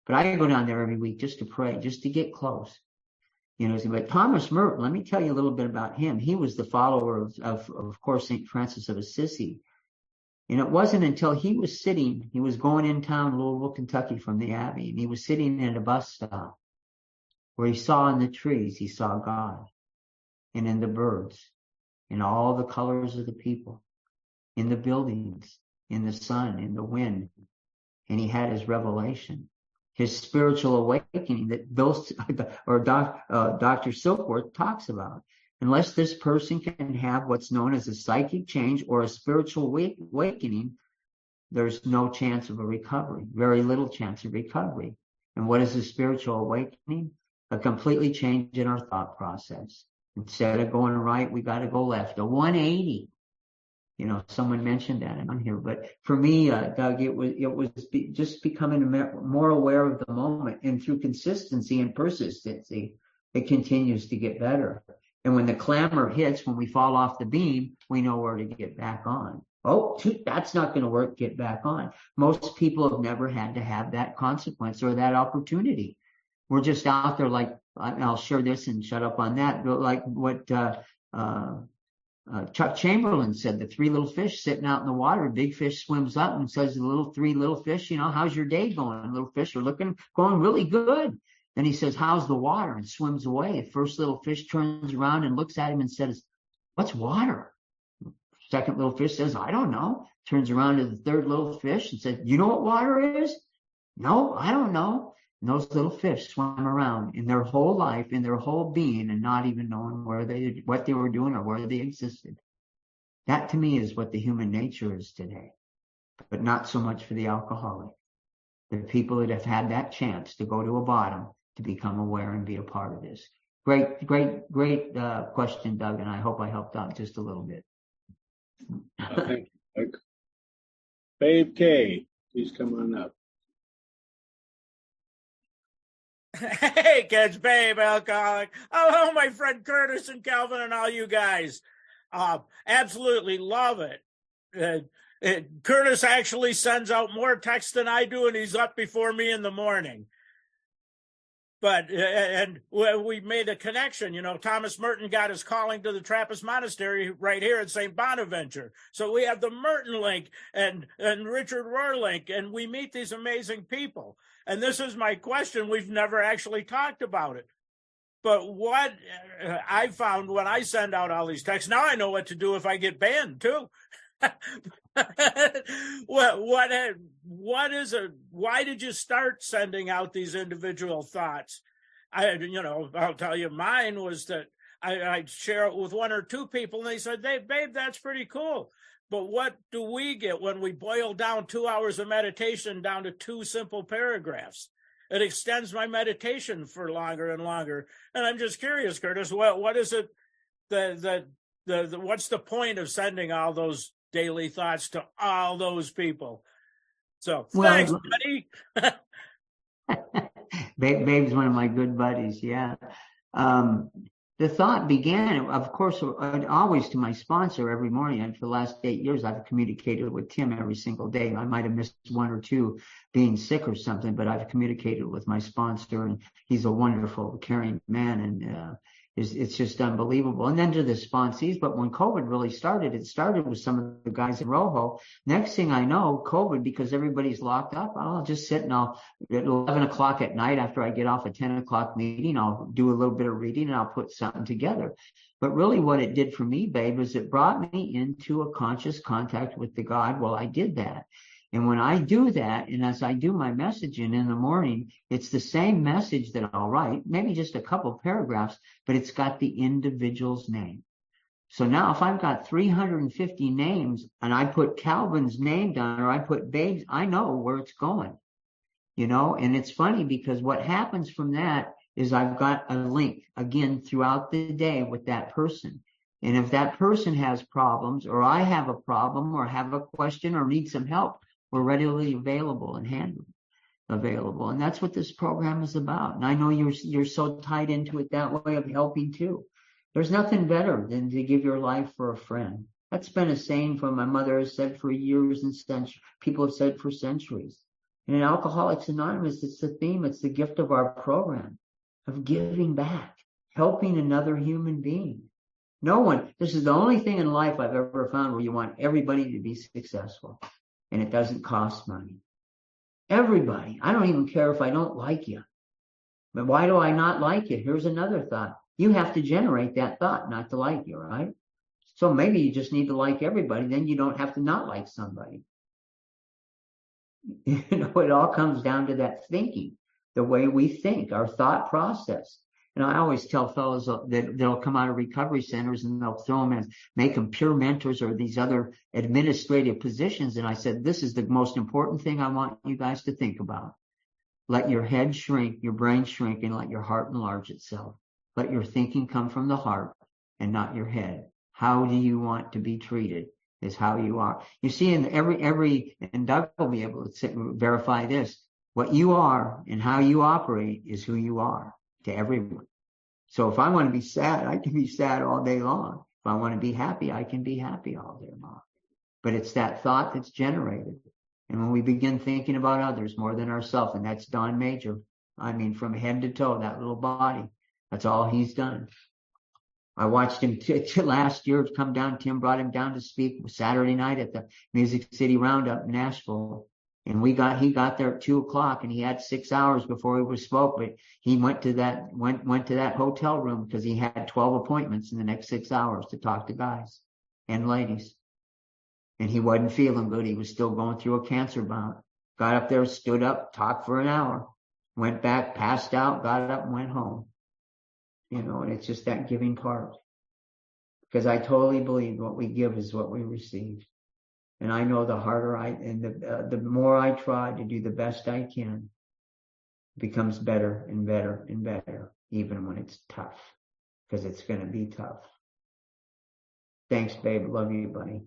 But I go down there every week just to pray, just to get close. You know, but Thomas Merton, let me tell you a little bit about him. He was the follower of course, St. Francis of Assisi. And it wasn't until he was going in town, Louisville, Kentucky, from the Abbey, and he was sitting at a bus stop where he saw in the trees, he saw God, and in the birds, in all the colors of the people, in the buildings, in the sun, in the wind. And he had his revelation, his spiritual awakening that Dr. Silkworth talks about. Unless this person can have what's known as a psychic change or a spiritual awakening, there's no chance of a recovery, very little chance of recovery. And what is a spiritual awakening? A completely change in our thought process. Instead of going right, we got to go left. A 180. You know, someone mentioned that on here, but for me, Doug, it was just becoming more aware of the moment, and through consistency and persistency, it continues to get better. And when the clamor hits, when we fall off the beam, we know where to get back on. Oh, that's not going to work. Get back on. Most people have never had to have that consequence or that opportunity. We're just out there like, I'll share this and shut up on that, but like what Chuck Chamberlain said, the three little fish sitting out in the water, a big fish swims up and says to the three little fish, you know, how's your day going? Little fish are going really good. Then he says, how's the water? And swims away. The first little fish turns around and looks at him and says, what's water? Second little fish says, I don't know. Turns around to the third little fish and says, you know what water is? No, I don't know. And those little fish swam around in their whole life, in their whole being, and not even knowing what they were doing or where they existed. That to me is what the human nature is today, but not so much for the alcoholic. The people that have had that chance to go to a bottom, to become aware and be a part of this. Great question, Doug, and I hope I helped out just a little bit. Thank you, Doug. Babe K, please come on up. Hey kids, Babe, alcoholic. Hello, my friend Curtis and Calvin and all you guys. Absolutely love it. Curtis actually sends out more texts than I do, and he's up before me in the morning. But, and we made a connection, you know, Thomas Merton got his calling to the Trappist Monastery right here at St. Bonaventure. So we have the Merton link and Richard Rohr link, and we meet these amazing people. And this is my question. We've never actually talked about it. But what I found when I send out all these texts, now I know what to do if I get banned too. What is it? Why did you start sending out these individual thoughts? I'll tell you, mine was that I'd share it with one or two people, and they said, "Hey, babe, that's pretty cool." But what do we get when we boil down 2 hours of meditation down to 2 simple paragraphs? It extends my meditation for longer and longer. And I'm just curious, Curtis, what is it? What's the point of sending all those daily thoughts to all those people? So thanks, buddy. Babe's one of my good buddies. Yeah. The thought began, of course, always to my sponsor every morning. And for the last 8 years, I've communicated with Tim every single day. I might have missed 1 or 2 being sick or something, but I've communicated with my sponsor, and he's a wonderful, caring man. And it's just unbelievable. And then to the sponsees. But when COVID really started, it started with some of the guys in Rojo. Next thing I know, COVID, because everybody's locked up, I'll just sit and at 11 o'clock at night after I get off a 10 o'clock meeting, I'll do a little bit of reading and I'll put something together. But really what it did for me, Babe, is it brought me into a conscious contact with the God while I did that. And when I do that, and as I do my messaging in the morning, it's the same message that I'll write, maybe just a couple paragraphs, but it's got the individual's name. So now if I've got 350 names and I put Calvin's name down or I put Babe's, I know where it's going, and it's funny because what happens from that is I've got a link again throughout the day with that person. And if that person has problems, or I have a problem, or have a question, or need some help, we're readily available and available. And that's what this program is about. And I know you're so tied into it that way of helping too. There's nothing better than to give your life for a friend. That's been a saying from my mother has said for years and centuries. People have said for centuries. And in Alcoholics Anonymous, it's the theme, it's the gift of our program of giving back, helping another human being. This is the only thing in life I've ever found where you want everybody to be successful, and it doesn't cost money. Everybody. I don't even care if I don't like you. But why do I not like you? Here's another thought. You have to generate that thought not to like you, right? So maybe you just need to like everybody. Then you don't have to not like somebody. It all comes down to that thinking, the way we think, our thought process. And I always tell fellows that they'll come out of recovery centers and they'll throw them and make them peer mentors or these other administrative positions. And I said, this is the most important thing I want you guys to think about. Let your head shrink, your brain shrink, and let your heart enlarge itself. Let your thinking come from the heart and not your head. How do you want to be treated is how you are. You see, in and Doug will be able to verify this. What you are and how you operate is who you are to everyone. So if I want to be sad, I can be sad all day long. If I want to be happy, I can be happy all day long. But it's that thought that's generated. And when we begin thinking about others more than ourselves, and that's Don Major, I mean, from head to toe, that little body, that's all he's done. I watched him last year come down. Tim brought him down to speak Saturday night at the Music City Roundup in Nashville. And he got there at 2:00 and he had 6 hours before he was spoke, but he went to that hotel room because he had 12 appointments in the next 6 hours to talk to guys and ladies. And he wasn't feeling good. He was still going through a cancer bout. Got up there, stood up, talked for an hour, went back, passed out, got up and went home. And it's just that giving part. Because I totally believe what we give is what we receive. And I know the harder the more I try to do the best I can, it becomes better and better and better, even when it's tough, because it's going to be tough. Thanks, babe. Love you, buddy.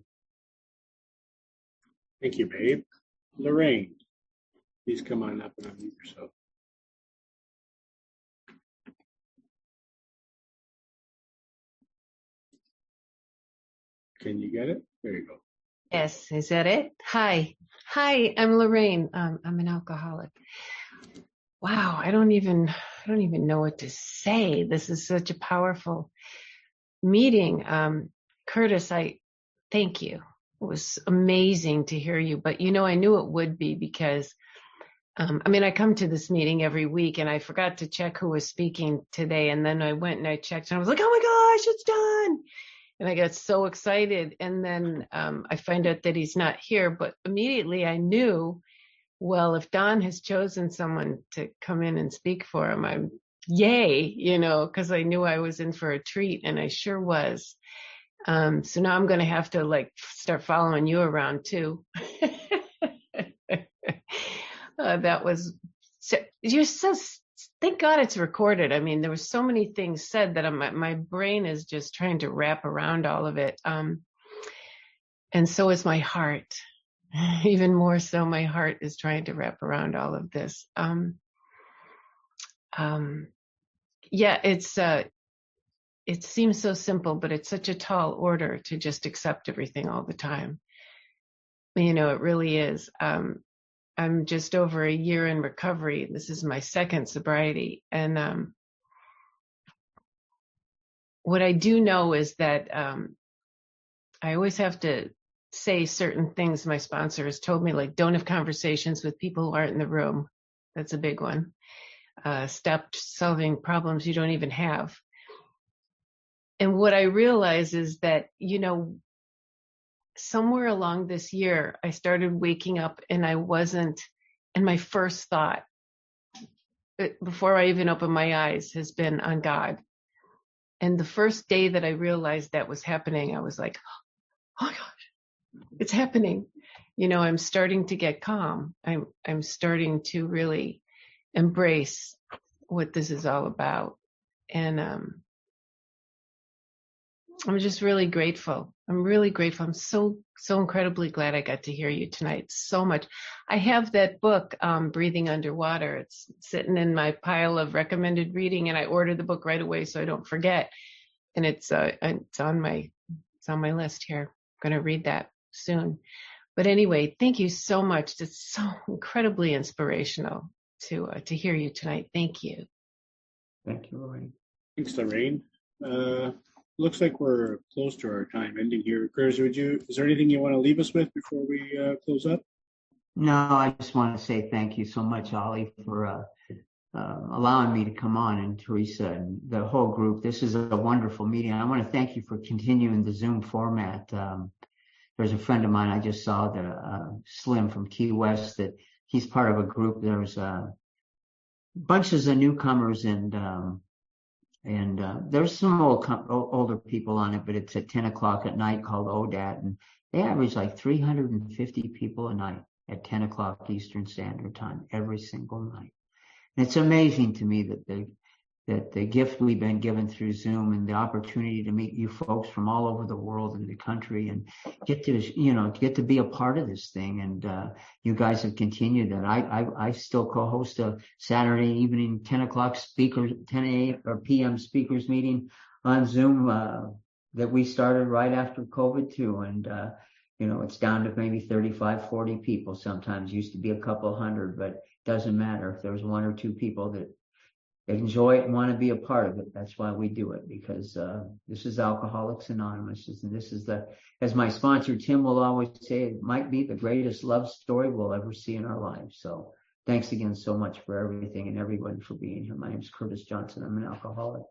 Thank you, babe. Lorraine, please come on up and unmute yourself. Can you get it? There you go. Yes, is that it? Hi, I'm Lorraine. I'm an alcoholic. Wow, I don't even know what to say. This is such a powerful meeting. Curtis, I thank you. It was amazing to hear you, but I knew it would be because, I come to this meeting every week and I forgot to check who was speaking today. And then I went and I checked and I was like, oh my gosh, it's done. And I got so excited. And then I find out that he's not here. But immediately I knew, well, if Don has chosen someone to come in and speak for him, I'm yay, because I knew I was in for a treat. And I sure was. So now I'm going to have to start following you around too. That was just so. Thank God it's recorded. There were so many things said that my brain is just trying to wrap around all of it. And so is my heart. Even more so, my heart is trying to wrap around all of this. It seems so simple, but it's such a tall order to just accept everything all the time. It really is. I'm just over a year in recovery. This is my second sobriety. And what I do know is that I always have to say certain things. My sponsor has told me, don't have conversations with people who aren't in the room. That's a big one. Stop solving problems you don't even have. And what I realize is that, somewhere along this year, I started waking up and and my first thought, before I even opened my eyes, has been on God. And the first day that I realized that was happening, I was like, oh my gosh, it's happening. I'm starting to get calm. I'm starting to really embrace what this is all about. And I'm just really grateful. I'm really grateful. I'm so incredibly glad I got to hear you tonight so much. I have that book, Breathing Underwater. It's sitting in my pile of recommended reading, and I ordered the book right away so I don't forget. And it's on my list here. I'm going to read that soon. But anyway, thank you so much. It's so incredibly inspirational to hear you tonight. Thank you. Thank you, Lorraine. Thanks, Lorraine. Looks like we're close to our time ending here. Curtis, is there anything you want to leave us with before we close up? No, I just want to say thank you so much, Ollie, for allowing me to come on, and Teresa and the whole group. This is a wonderful meeting. I want to thank you for continuing the Zoom format. There's a friend of mine I just saw, the Slim from Key West, that he's part of a group. There's bunches of newcomers and there's some older people on it, but it's at 10 o'clock at night called ODAT, and they average like 350 people a night at 10 o'clock Eastern Standard Time every single night. And it's amazing to me that the gift we've been given through Zoom and the opportunity to meet you folks from all over the world and the country and get to be a part of this thing. And you guys have continued that. I still co-host a Saturday evening 10 o'clock 10 a.m. or p.m. speakers meeting on Zoom that we started right after COVID too. And it's down to maybe 35, 40 people sometimes. Used to be a couple hundred, but doesn't matter if there's one or two people that enjoy it and want to be a part of it. That's why we do it, because this is Alcoholics Anonymous, and this is as my sponsor Tim will always say, it might be the greatest love story we'll ever see in our lives. So thanks again so much for everything and everybody for being here. My name is Curtis Johnson. I'm an alcoholic.